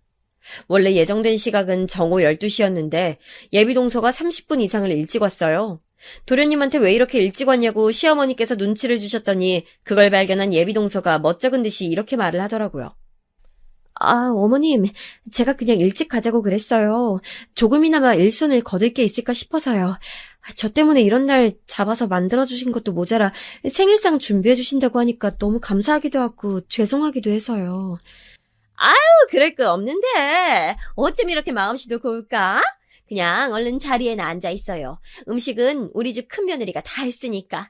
원래 예정된 시각은 정오 12시였는데 예비동서가 30분 이상을 일찍 왔어요. 도련님한테 왜 이렇게 일찍 왔냐고 시어머니께서 눈치를 주셨더니 그걸 발견한 예비동서가 멋쩍은 듯이 이렇게 말을 하더라고요. 아, 어머님, 제가 그냥 일찍 가자고 그랬어요. 조금이나마 일손을 거둘 게 있을까 싶어서요. 저 때문에 이런 날 잡아서 만들어주신 것도 모자라 생일상 준비해주신다고 하니까 너무 감사하기도 하고 죄송하기도 해서요. 아유, 그럴 거 없는데 어쩜 이렇게 마음씨도 고울까? 그냥 얼른 자리에나 앉아 있어요. 음식은 우리 집 큰며느리가 다 했으니까.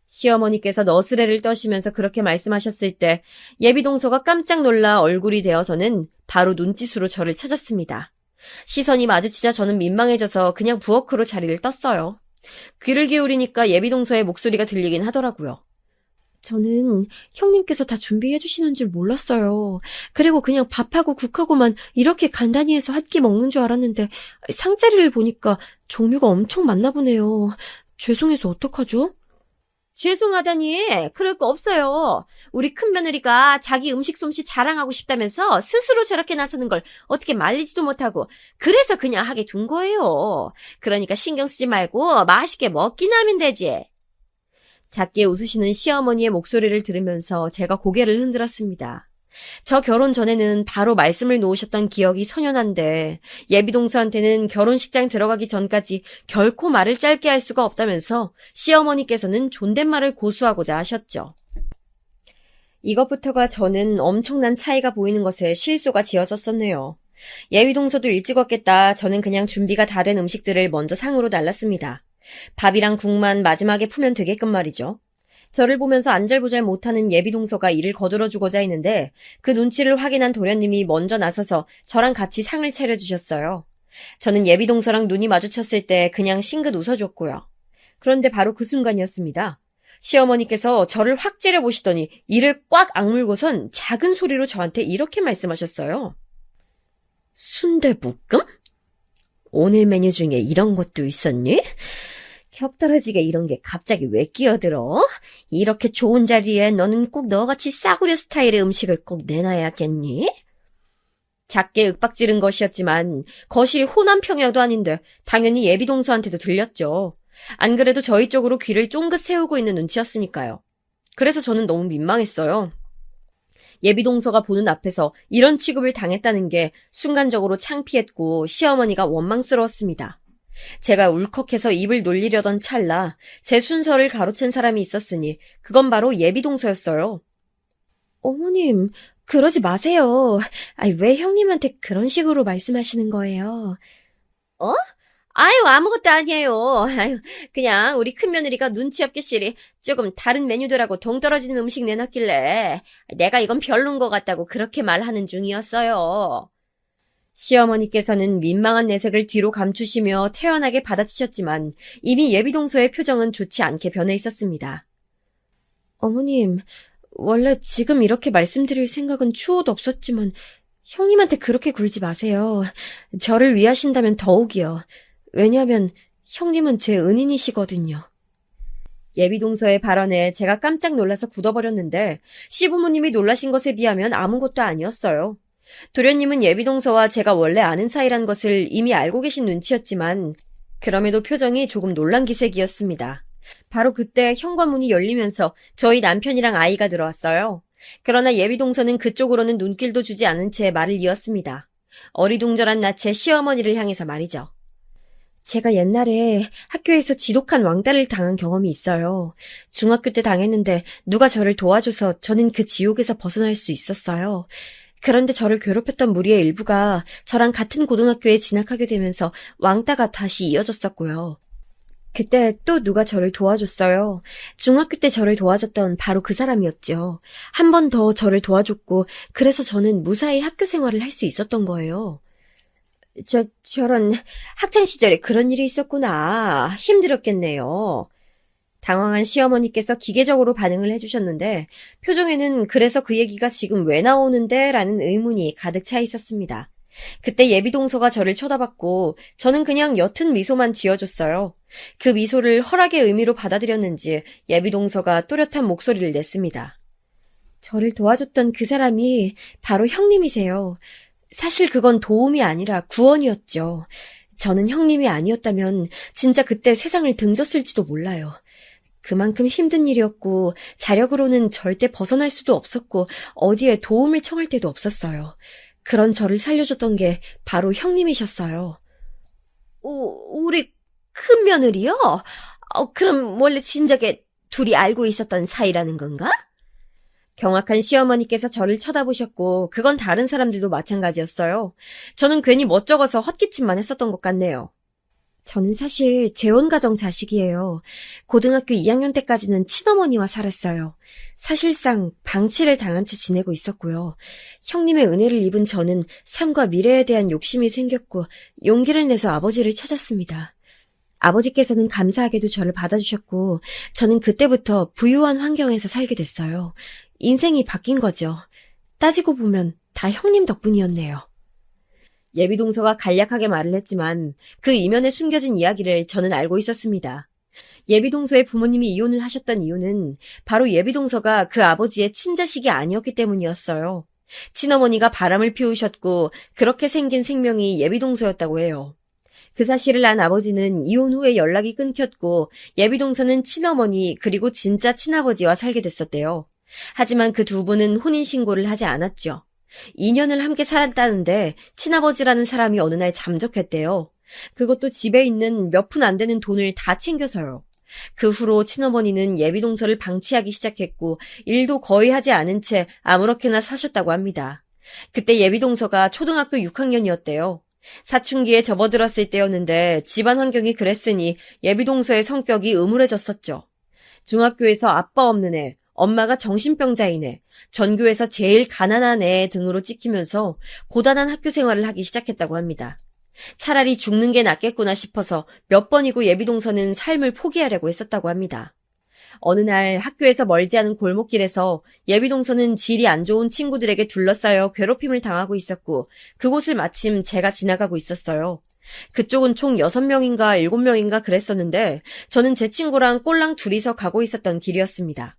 시어머니께서 너스레를 떠시면서 그렇게 말씀하셨을 때 예비동서가 깜짝 놀라 얼굴이 되어서는 바로 눈짓으로 저를 찾았습니다. 시선이 마주치자 저는 민망해져서 그냥 부엌으로 자리를 떴어요. 귀를 기울이니까 예비동서의 목소리가 들리긴 하더라고요. 저는 형님께서 다 준비해 주시는 줄 몰랐어요. 그리고 그냥 밥하고 국하고만 이렇게 간단히 해서 한 끼 먹는 줄 알았는데 상자리를 보니까 종류가 엄청 많나 보네요. 죄송해서 어떡하죠? 죄송하다니, 그럴 거 없어요. 우리 큰며느리가 자기 음식 솜씨 자랑하고 싶다면서 스스로 저렇게 나서는 걸 어떻게 말리지도 못하고 그래서 그냥 하게 둔 거예요. 그러니까 신경 쓰지 말고 맛있게 먹기나 하면 되지. 작게 웃으시는 시어머니의 목소리를 들으면서 제가 고개를 흔들었습니다. 저 결혼 전에는 바로 말씀을 놓으셨던 기억이 선연한데 예비동서한테는 결혼식장 들어가기 전까지 결코 말을 짧게 할 수가 없다면서 시어머니께서는 존댓말을 고수하고자 하셨죠. 이것부터가 저는 엄청난 차이가 보이는 것에 실소가 지어졌었네요. 예비동서도 일찍 왔겠다. 저는 그냥 준비가 다 된 음식들을 먼저 상으로 날랐습니다. 밥이랑 국만 마지막에 푸면 되게끔 말이죠. 저를 보면서 안절부절 못하는 예비동서가 일을 거들어주고자 했는데 그 눈치를 확인한 도련님이 먼저 나서서 저랑 같이 상을 차려주셨어요. 저는 예비동서랑 눈이 마주쳤을 때 그냥 싱긋 웃어줬고요. 그런데 바로 그 순간이었습니다. 시어머니께서 저를 확 째려보시더니 이를 꽉 악물고선 작은 소리로 저한테 이렇게 말씀하셨어요. 순대볶음? 오늘 메뉴 중에 이런 것도 있었니? 격떨어지게 이런 게 갑자기 왜 끼어들어? 이렇게 좋은 자리에 너는 꼭 너같이 싸구려 스타일의 음식을 꼭 내놔야겠니? 작게 윽박지른 것이었지만 거실이 호남 평야도 아닌데 당연히 예비동서한테도 들렸죠. 안 그래도 저희 쪽으로 귀를 쫑긋 세우고 있는 눈치였으니까요. 그래서 저는 너무 민망했어요. 예비동서가 보는 앞에서 이런 취급을 당했다는 게 순간적으로 창피했고 시어머니가 원망스러웠습니다. 제가 울컥해서 입을 놀리려던 찰나 제 순서를 가로챈 사람이 있었으니 그건 바로 예비동서였어요. 어머님, 그러지 마세요. 왜 형님한테 그런 식으로 말씀하시는 거예요? 어? 아무것도 아니에요. 그냥 우리 큰며느리가 눈치 없게 시리 조금 다른 메뉴들하고 동떨어지는 음식 내놨길래 내가 이건 별론 것 같다고 그렇게 말하는 중이었어요. 시어머니께서는 민망한 내색을 뒤로 감추시며 태연하게 받아치셨지만 이미 예비동서의 표정은 좋지 않게 변해 있었습니다. 어머님, 원래 지금 이렇게 말씀드릴 생각은 추호도 없었지만 형님한테 그렇게 굴지 마세요. 저를 위하신다면 더욱이요. 왜냐하면 형님은 제 은인이시거든요. 예비동서의 발언에 제가 깜짝 놀라서 굳어버렸는데 시부모님이 놀라신 것에 비하면 아무것도 아니었어요. 도련님은 예비동서와 제가 원래 아는 사이란 것을 이미 알고 계신 눈치였지만 그럼에도 표정이 조금 놀란 기색이었습니다. 바로 그때 현관문이 열리면서 저희 남편이랑 아이가 들어왔어요. 그러나 예비동서는 그쪽으로는 눈길도 주지 않은 채 말을 이었습니다. 어리둥절한 낯에 시어머니를 향해서 말이죠. 제가 옛날에 학교에서 지독한 왕따를 당한 경험이 있어요. 중학교 때 당했는데 누가 저를 도와줘서 저는 그 지옥에서 벗어날 수 있었어요. 그런데 저를 괴롭혔던 무리의 일부가 저랑 같은 고등학교에 진학하게 되면서 왕따가 다시 이어졌었고요. 그때 또 누가 저를 도와줬어요. 중학교 때 저를 도와줬던 바로 그 사람이었죠. 한 번 더 저를 도와줬고 그래서 저는 무사히 학교 생활을 할 수 있었던 거예요. 저런 학창시절에 그런 일이 있었구나. 힘들었겠네요. 당황한 시어머니께서 기계적으로 반응을 해주셨는데 표정에는 그래서 그 얘기가 지금 왜 나오는데? 라는 의문이 가득 차 있었습니다. 그때 예비동서가 저를 쳐다봤고 저는 그냥 옅은 미소만 지어줬어요. 그 미소를 허락의 의미로 받아들였는지 예비동서가 또렷한 목소리를 냈습니다. 저를 도와줬던 그 사람이 바로 형님이세요. 사실 그건 도움이 아니라 구원이었죠. 저는 형님이 아니었다면 진짜 그때 세상을 등졌을지도 몰라요. 그만큼 힘든 일이었고 자력으로는 절대 벗어날 수도 없었고 어디에 도움을 청할 데도 없었어요. 그런 저를 살려줬던 게 바로 형님이셨어요. 우리 큰며느리요? 그럼 원래 진작에 둘이 알고 있었던 사이라는 건가? 경악한 시어머니께서 저를 쳐다보셨고 그건 다른 사람들도 마찬가지였어요. 저는 괜히 멋쩍어서 헛기침만 했었던 것 같네요. 저는 사실 재혼가정 자식이에요. 고등학교 2학년 때까지는 친어머니와 살았어요. 사실상 방치를 당한 채 지내고 있었고요. 형님의 은혜를 입은 저는 삶과 미래에 대한 욕심이 생겼고 용기를 내서 아버지를 찾았습니다. 아버지께서는 감사하게도 저를 받아주셨고 저는 그때부터 부유한 환경에서 살게 됐어요. 인생이 바뀐 거죠. 따지고 보면 다 형님 덕분이었네요. 예비동서가 간략하게 말을 했지만 그 이면에 숨겨진 이야기를 저는 알고 있었습니다. 예비동서의 부모님이 이혼을 하셨던 이유는 바로 예비동서가 그 아버지의 친자식이 아니었기 때문이었어요. 친어머니가 바람을 피우셨고 그렇게 생긴 생명이 예비동서였다고 해요. 그 사실을 안 아버지는 이혼 후에 연락이 끊겼고 예비동서는 친어머니 그리고 진짜 친아버지와 살게 됐었대요. 하지만 그 두 분은 혼인신고를 하지 않았죠. 2년을 함께 살았다는데 친아버지라는 사람이 어느 날 잠적했대요. 그것도 집에 있는 몇 푼 안 되는 돈을 다 챙겨서요. 그 후로 친어머니는 예비동서를 방치하기 시작했고 일도 거의 하지 않은 채 아무렇게나 사셨다고 합니다. 그때 예비동서가 초등학교 6학년이었대요. 사춘기에 접어들었을 때였는데 집안 환경이 그랬으니 예비동서의 성격이 음울해졌었죠. 중학교에서 아빠 없는 애, 엄마가 정신병자인 애, 전교에서 제일 가난한 애 등으로 찍히면서 고단한 학교 생활을 하기 시작했다고 합니다. 차라리 죽는 게 낫겠구나 싶어서 몇 번이고 예비동서는 삶을 포기하려고 했었다고 합니다. 어느 날 학교에서 멀지 않은 골목길에서 예비동서는 질이 안 좋은 친구들에게 둘러싸여 괴롭힘을 당하고 있었고 그곳을 마침 제가 지나가고 있었어요. 그쪽은 총 6명인가 7명인가 그랬었는데 저는 제 친구랑 꼴랑 둘이서 가고 있었던 길이었습니다.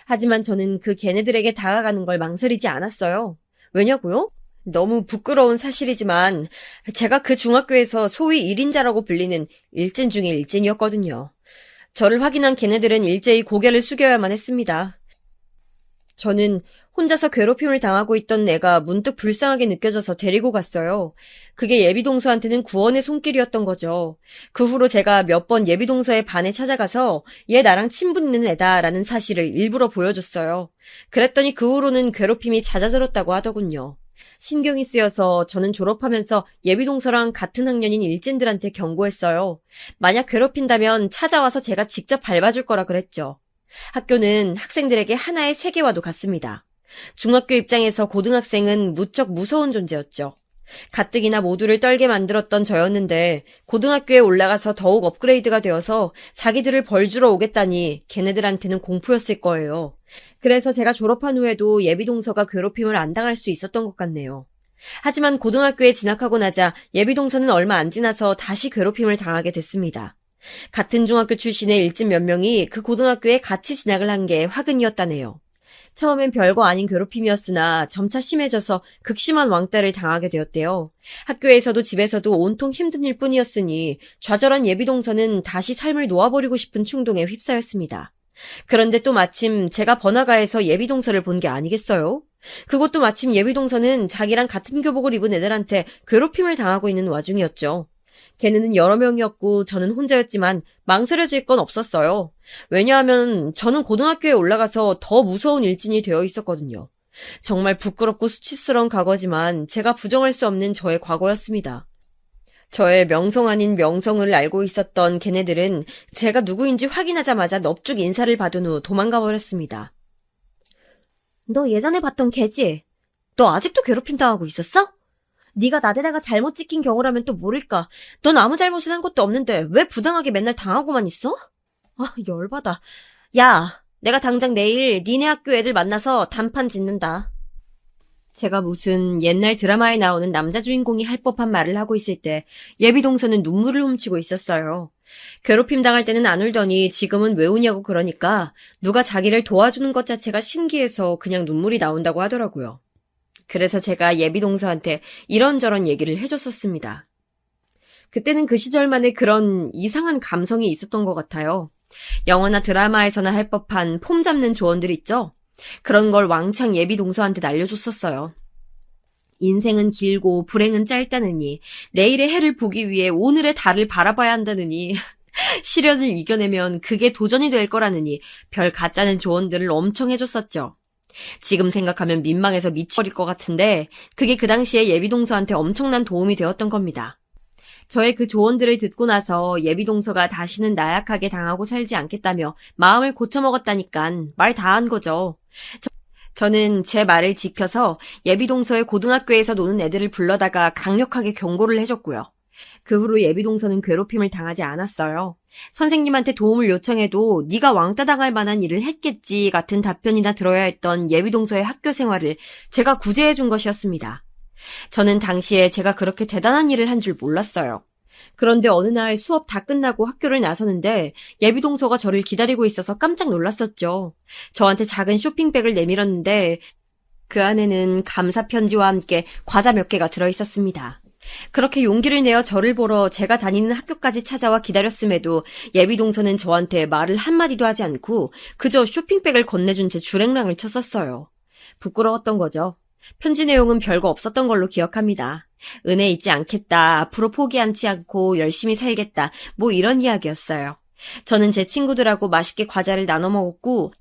하지만 저는 그 걔네들에게 다가가는 걸 망설이지 않았어요. 왜냐고요? 너무 부끄러운 사실이지만 제가 그 중학교에서 소위 1인자라고 불리는 일진 중에 일진이었거든요. 저를 확인한 걔네들은 일제히 고개를 숙여야만 했습니다. 저는 혼자서 괴롭힘을 당하고 있던 애가 문득 불쌍하게 느껴져서 데리고 갔어요. 그게 예비동서한테는 구원의 손길이었던 거죠. 그 후로 제가 몇 번 예비동서의 반에 찾아가서 얘 나랑 친분 있는 애다라는 사실을 일부러 보여줬어요. 그랬더니 그 후로는 괴롭힘이 잦아들었다고 하더군요. 신경이 쓰여서 저는 졸업하면서 예비동서랑 같은 학년인 일진들한테 경고했어요. 만약 괴롭힌다면 찾아와서 제가 직접 밟아줄 거라 그랬죠. 학교는 학생들에게 하나의 세계와도 같습니다. 중학교 입장에서 고등학생은 무척 무서운 존재였죠. 가뜩이나 모두를 떨게 만들었던 저였는데 고등학교에 올라가서 더욱 업그레이드가 되어서 자기들을 벌주러 오겠다니 걔네들한테는 공포였을 거예요. 그래서 제가 졸업한 후에도 예비동서가 괴롭힘을 안 당할 수 있었던 것 같네요. 하지만 고등학교에 진학하고 나자 예비동서는 얼마 안 지나서 다시 괴롭힘을 당하게 됐습니다. 같은 중학교 출신의 일진 몇 명이 그 고등학교에 같이 진학을 한 게 화근이었다네요. 처음엔 별거 아닌 괴롭힘이었으나 점차 심해져서 극심한 왕따를 당하게 되었대요. 학교에서도 집에서도 온통 힘든 일뿐이었으니 좌절한 예비동서는 다시 삶을 놓아버리고 싶은 충동에 휩싸였습니다. 그런데 또 마침 제가 번화가에서 예비동서를 본 게 아니겠어요? 그것도 마침 예비동서는 자기랑 같은 교복을 입은 애들한테 괴롭힘을 당하고 있는 와중이었죠. 걔네는 여러 명이었고 저는 혼자였지만 망설여질 건 없었어요. 왜냐하면 저는 고등학교에 올라가서 더 무서운 일진이 되어 있었거든요. 정말 부끄럽고 수치스러운 과거지만 제가 부정할 수 없는 저의 과거였습니다. 저의 명성 아닌 명성을 알고 있었던 걔네들은 제가 누구인지 확인하자마자 넙죽 인사를 받은 후 도망가 버렸습니다. 너 예전에 봤던 걔지? 너 아직도 괴롭힘 당하고 있었어? 네가 나대다가 잘못 찍힌 경우라면 또 모를까. 넌 아무 잘못을 한 것도 없는데 왜 부당하게 맨날 당하고만 있어? 아, 열받아. 야, 내가 당장 내일 니네 학교 애들 만나서 단판 짓는다. 제가 무슨 옛날 드라마에 나오는 남자 주인공이 할 법한 말을 하고 있을 때 예비동서는 눈물을 훔치고 있었어요. 괴롭힘 당할 때는 안 울더니 지금은 왜 우냐고 그러니까 누가 자기를 도와주는 것 자체가 신기해서 그냥 눈물이 나온다고 하더라고요. 그래서 제가 예비동서한테 이런저런 얘기를 해줬었습니다. 그때는 그 시절만의 그런 이상한 감성이 있었던 것 같아요. 영화나 드라마에서나 할 법한 폼 잡는 조언들 있죠? 그런 걸 왕창 예비동서한테 날려줬었어요. 인생은 길고 불행은 짧다느니 내일의 해를 보기 위해 오늘의 달을 바라봐야 한다느니 시련을 이겨내면 그게 도전이 될 거라느니 별 가짜는 조언들을 엄청 해줬었죠. 지금 생각하면 민망해서 미쳐버릴 것 같은데 그게 그 당시에 예비동서한테 엄청난 도움이 되었던 겁니다. 저의 그 조언들을 듣고 나서 예비동서가 다시는 나약하게 당하고 살지 않겠다며 마음을 고쳐먹었다니깐 말 다 한 거죠. 저는 제 말을 지켜서 예비동서의 고등학교에서 노는 애들을 불러다가 강력하게 경고를 해줬고요. 그 후로 예비동서는 괴롭힘을 당하지 않았어요. 선생님한테 도움을 요청해도 네가 왕따 당할 만한 일을 했겠지 같은 답변이나 들어야 했던 예비동서의 학교 생활을 제가 구제해준 것이었습니다. 저는 당시에 제가 그렇게 대단한 일을 한 줄 몰랐어요. 그런데 어느 날 수업 다 끝나고 학교를 나서는데 예비동서가 저를 기다리고 있어서 깜짝 놀랐었죠. 저한테 작은 쇼핑백을 내밀었는데 그 안에는 감사 편지와 함께 과자 몇 개가 들어있었습니다. 그렇게 용기를 내어 저를 보러 제가 다니는 학교까지 찾아와 기다렸음에도 예비동서는 저한테 말을 한마디도 하지 않고 그저 쇼핑백을 건네준 채 줄행랑을 쳤었어요. 부끄러웠던 거죠. 편지 내용은 별거 없었던 걸로 기억합니다. 은혜 잊지 않겠다, 앞으로 포기하지 않고 열심히 살겠다, 뭐 이런 이야기였어요. 저는 제 친구들하고 맛있게 과자를 나눠 먹었고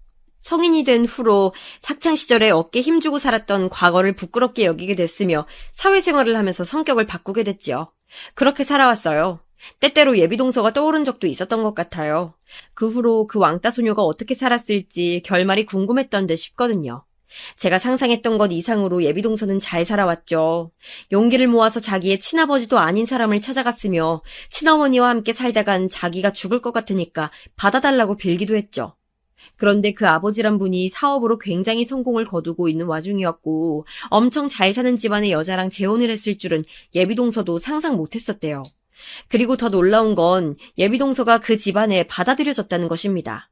성인이 된 후로 학창시절에 어깨 힘주고 살았던 과거를 부끄럽게 여기게 됐으며 사회생활을 하면서 성격을 바꾸게 됐지요. 그렇게 살아왔어요. 때때로 예비동서가 떠오른 적도 있었던 것 같아요. 그 후로 그 왕따 소녀가 어떻게 살았을지 결말이 궁금했던 듯 싶거든요. 제가 상상했던 것 이상으로 예비동서는 잘 살아왔죠. 용기를 모아서 자기의 친아버지도 아닌 사람을 찾아갔으며 친어머니와 함께 살다간 자기가 죽을 것 같으니까 받아달라고 빌기도 했죠. 그런데 그 아버지란 분이 사업으로 굉장히 성공을 거두고 있는 와중이었고 엄청 잘 사는 집안의 여자랑 재혼을 했을 줄은 예비동서도 상상 못했었대요. 그리고 더 놀라운 건 예비동서가 그 집안에 받아들여졌다는 것입니다.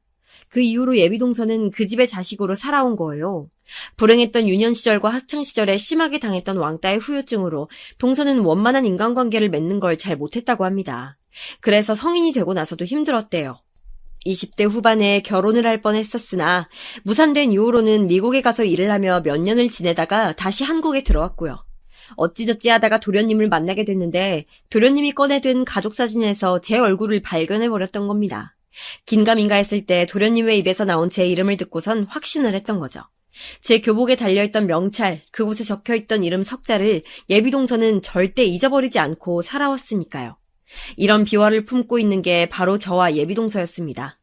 그 이후로 예비동서는 그 집의 자식으로 살아온 거예요. 불행했던 유년 시절과 학창 시절에 심하게 당했던 왕따의 후유증으로 동서는 원만한 인간관계를 맺는 걸 잘 못했다고 합니다. 그래서 성인이 되고 나서도 힘들었대요. 20대 후반에 결혼을 할 뻔했었으나 무산된 이후로는 미국에 가서 일을 하며 몇 년을 지내다가 다시 한국에 들어왔고요. 어찌저찌 하다가 도련님을 만나게 됐는데 도련님이 꺼내든 가족사진에서 제 얼굴을 발견해버렸던 겁니다. 긴가민가 했을 때 도련님의 입에서 나온 제 이름을 듣고선 확신을 했던 거죠. 제 교복에 달려있던 명찰, 그곳에 적혀있던 이름 석자를 예비동서는 절대 잊어버리지 않고 살아왔으니까요. 이런 비화를 품고 있는 게 바로 저와 예비동서였습니다.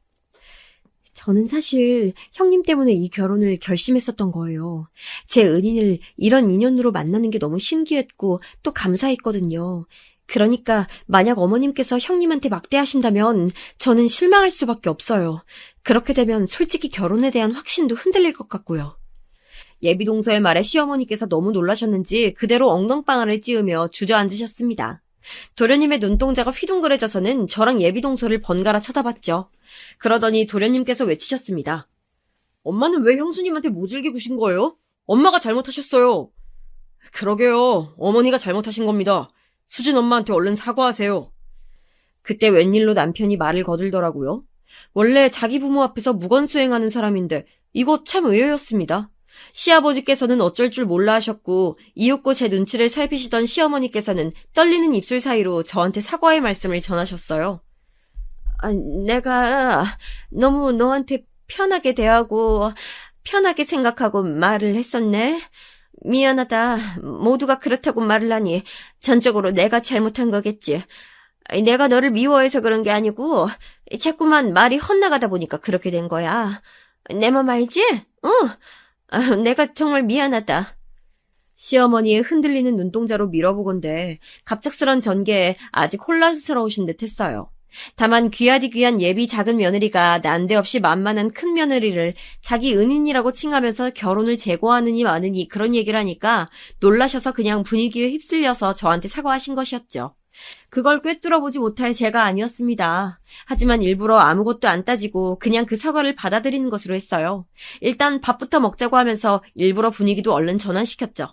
저는 사실 형님 때문에 이 결혼을 결심했었던 거예요. 제 은인을 이런 인연으로 만나는 게 너무 신기했고 또 감사했거든요. 그러니까 만약 어머님께서 형님한테 막대하신다면 저는 실망할 수밖에 없어요. 그렇게 되면 솔직히 결혼에 대한 확신도 흔들릴 것 같고요. 예비동서의 말에 시어머니께서 너무 놀라셨는지 그대로 엉덩방아를 찧으며 주저앉으셨습니다. 도련님의 눈동자가 휘둥그레져서는 저랑 예비동서를 번갈아 쳐다봤죠. 그러더니 도련님께서 외치셨습니다. 엄마는 왜 형수님한테 모질게 구신 거예요? 엄마가 잘못하셨어요. 그러게요. 어머니가 잘못하신 겁니다. 수진 엄마한테 얼른 사과하세요. 그때 웬일로 남편이 말을 거들더라고요. 원래 자기 부모 앞에서 무건수행하는 사람인데 이거 참 의외였습니다. 시아버지께서는 어쩔 줄 몰라 하셨고 이윽고 제 눈치를 살피시던 시어머니께서는 떨리는 입술 사이로 저한테 사과의 말씀을 전하셨어요. 내가 너무 너한테 편하게 대하고 편하게 생각하고 말을 했었네. 미안하다. 모두가 그렇다고 말을 하니 전적으로 내가 잘못한 거겠지. 내가 너를 미워해서 그런 게 아니고 자꾸만 말이 헛나가다 보니까 그렇게 된 거야. 내 맘 알지? 내가 정말 미안하다. 시어머니의 흔들리는 눈동자로 밀어보건대 갑작스런 전개에 아직 혼란스러우신 듯 했어요. 다만 귀하디 귀한 예비 작은 며느리가 난데없이 만만한 큰 며느리를 자기 은인이라고 칭하면서 결혼을 재고하느니 마느니 그런 얘기를 하니까 놀라셔서 그냥 분위기에 휩쓸려서 저한테 사과하신 것이었죠. 그걸 꿰뚫어보지 못할 제가 아니었습니다. 하지만 일부러 아무것도 안 따지고 그냥 그 사과를 받아들이는 것으로 했어요. 일단 밥부터 먹자고 하면서 일부러 분위기도 얼른 전환시켰죠.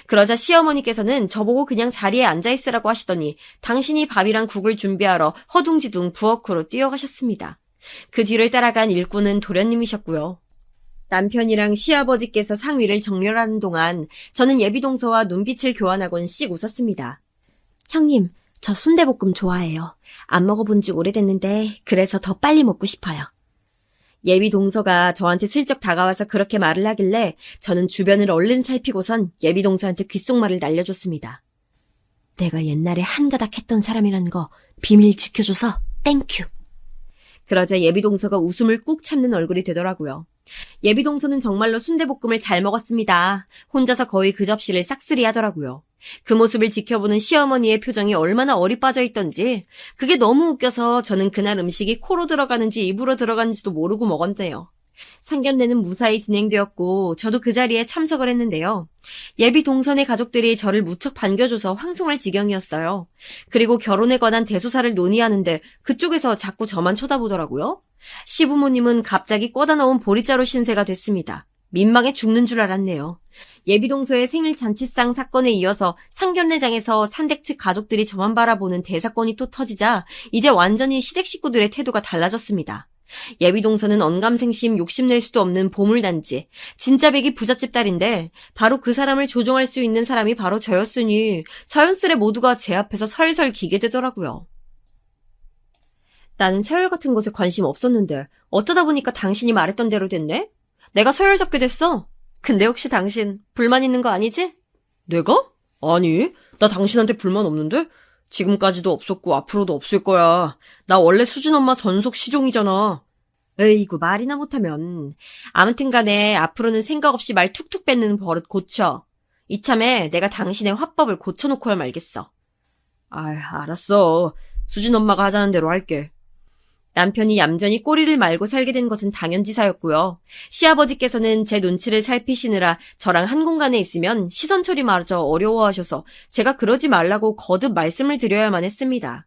그러자 시어머니께서는 저보고 그냥 자리에 앉아있으라고 하시더니 당신이 밥이랑 국을 준비하러 허둥지둥 부엌으로 뛰어가셨습니다. 그 뒤를 따라간 일꾼은 도련님이셨고요. 남편이랑 시아버지께서 상위를 정렬하는 동안 저는 예비동서와 눈빛을 교환하곤 씩 웃었습니다. 형님, 저 순대볶음 좋아해요. 안 먹어본 지 오래됐는데 그래서 더 빨리 먹고 싶어요. 예비동서가 저한테 슬쩍 다가와서 그렇게 말을 하길래 저는 주변을 얼른 살피고선 예비동서한테 귓속말을 날려줬습니다. 내가 옛날에 한가닥 했던 사람이라는 거 비밀 지켜줘서 땡큐. 그러자 예비동서가 웃음을 꾹 참는 얼굴이 되더라고요. 예비동서는 정말로 순대볶음을 잘 먹었습니다. 혼자서 거의 그 접시를 싹쓸이 하더라고요. 그 모습을 지켜보는 시어머니의 표정이 얼마나 어리 빠져 있던지 그게 너무 웃겨서 저는 그날 음식이 코로 들어가는지 입으로 들어가는지도 모르고 먹었네요. 상견례는 무사히 진행되었고 저도 그 자리에 참석을 했는데요. 예비 동선의 가족들이 저를 무척 반겨줘서 황송할 지경이었어요. 그리고 결혼에 관한 대소사를 논의하는데 그쪽에서 자꾸 저만 쳐다보더라고요. 시부모님은 갑자기 꿔다 넣은 보리자루 신세가 됐습니다. 민망해 죽는 줄 알았네요. 예비동서의 생일 잔치상 사건에 이어서 상견례장에서 산댁 측 가족들이 저만 바라보는 대사건이 또 터지자 이제 완전히 시댁 식구들의 태도가 달라졌습니다. 예비동서는 언감생심 욕심낼 수도 없는 보물단지, 진짜 백이 부잣집 딸인데 바로 그 사람을 조종할 수 있는 사람이 바로 저였으니 자연스레 모두가 제 앞에서 설설 기게 되더라고요. 나는 세월 같은 것에 관심 없었는데 어쩌다 보니까 당신이 말했던 대로 됐네? 내가 서열 잡게 됐어. 근데 혹시 당신 불만 있는 거 아니지? 내가? 아니, 나 당신한테 불만 없는데? 지금까지도 없었고 앞으로도 없을 거야. 나 원래 수진 엄마 전속 시종이잖아. 에이구, 말이나 못하면. 아무튼 간에 앞으로는 생각 없이 말 툭툭 뱉는 버릇 고쳐. 이참에 내가 당신의 화법을 고쳐놓고야 말겠어. 아이, 알았어. 수진 엄마가 하자는 대로 할게. 남편이 얌전히 꼬리를 말고 살게 된 것은 당연지사였고요. 시아버지께서는 제 눈치를 살피시느라 저랑 한 공간에 있으면 시선 처리마저 어려워하셔서 제가 그러지 말라고 거듭 말씀을 드려야만 했습니다.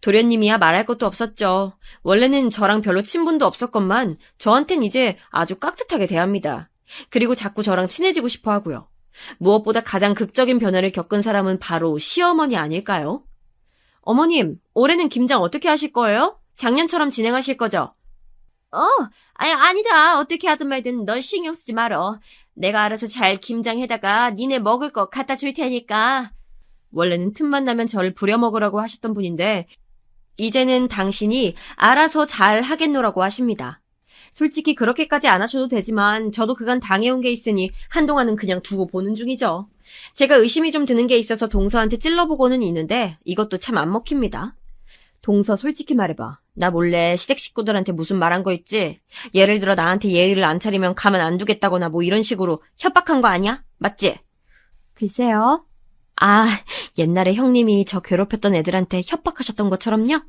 도련님이야 말할 것도 없었죠. 원래는 저랑 별로 친분도 없었건만 저한텐 이제 아주 깍듯하게 대합니다. 그리고 자꾸 저랑 친해지고 싶어 하고요. 무엇보다 가장 극적인 변화를 겪은 사람은 바로 시어머니 아닐까요? 어머님, 올해는 김장 어떻게 하실 거예요? 작년처럼 진행하실 거죠? 아니다. 어떻게 하든 말든 널 신경 쓰지 말어. 내가 알아서 잘 김장해다가 니네 먹을 거 갖다 줄 테니까. 원래는 틈만 나면 저를 부려먹으라고 하셨던 분인데 이제는 당신이 알아서 잘 하겠노라고 하십니다. 솔직히 그렇게까지 안 하셔도 되지만 저도 그간 당해온 게 있으니 한동안은 그냥 두고 보는 중이죠. 제가 의심이 좀 드는 게 있어서 동서한테 찔러보고는 있는데 이것도 참 안 먹힙니다. 동서, 솔직히 말해봐. 나 몰래 시댁 식구들한테 무슨 말한 거 있지? 예를 들어 나한테 예의를 안 차리면 가만 안 두겠다거나 뭐 이런 식으로 협박한 거 아니야? 맞지? 글쎄요. 아, 옛날에 형님이 저 괴롭혔던 애들한테 협박하셨던 것처럼요?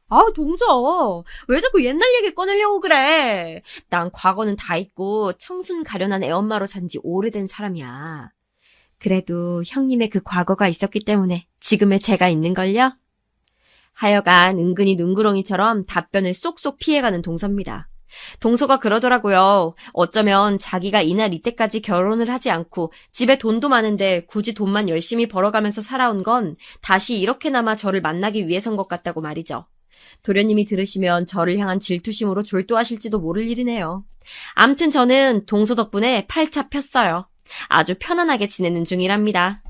아, 동서. 왜 자꾸 옛날 얘기 꺼내려고 그래? 난 과거는 다 잊고 청순 가련한 애엄마로 산 지 오래된 사람이야. 그래도 형님의 그 과거가 있었기 때문에 지금의 제가 있는걸요? 하여간 은근히 눈구렁이처럼 답변을 쏙쏙 피해가는 동서입니다. 동서가 그러더라고요. 어쩌면 자기가 이날 이때까지 결혼을 하지 않고 집에 돈도 많은데 굳이 돈만 열심히 벌어가면서 살아온 건 다시 이렇게나마 저를 만나기 위해서인 것 같다고 말이죠. 도련님이 들으시면 저를 향한 질투심으로 졸도하실지도 모를 일이네요. 암튼 저는 동서 덕분에 팔자 폈어요. 아주 편안하게 지내는 중이랍니다.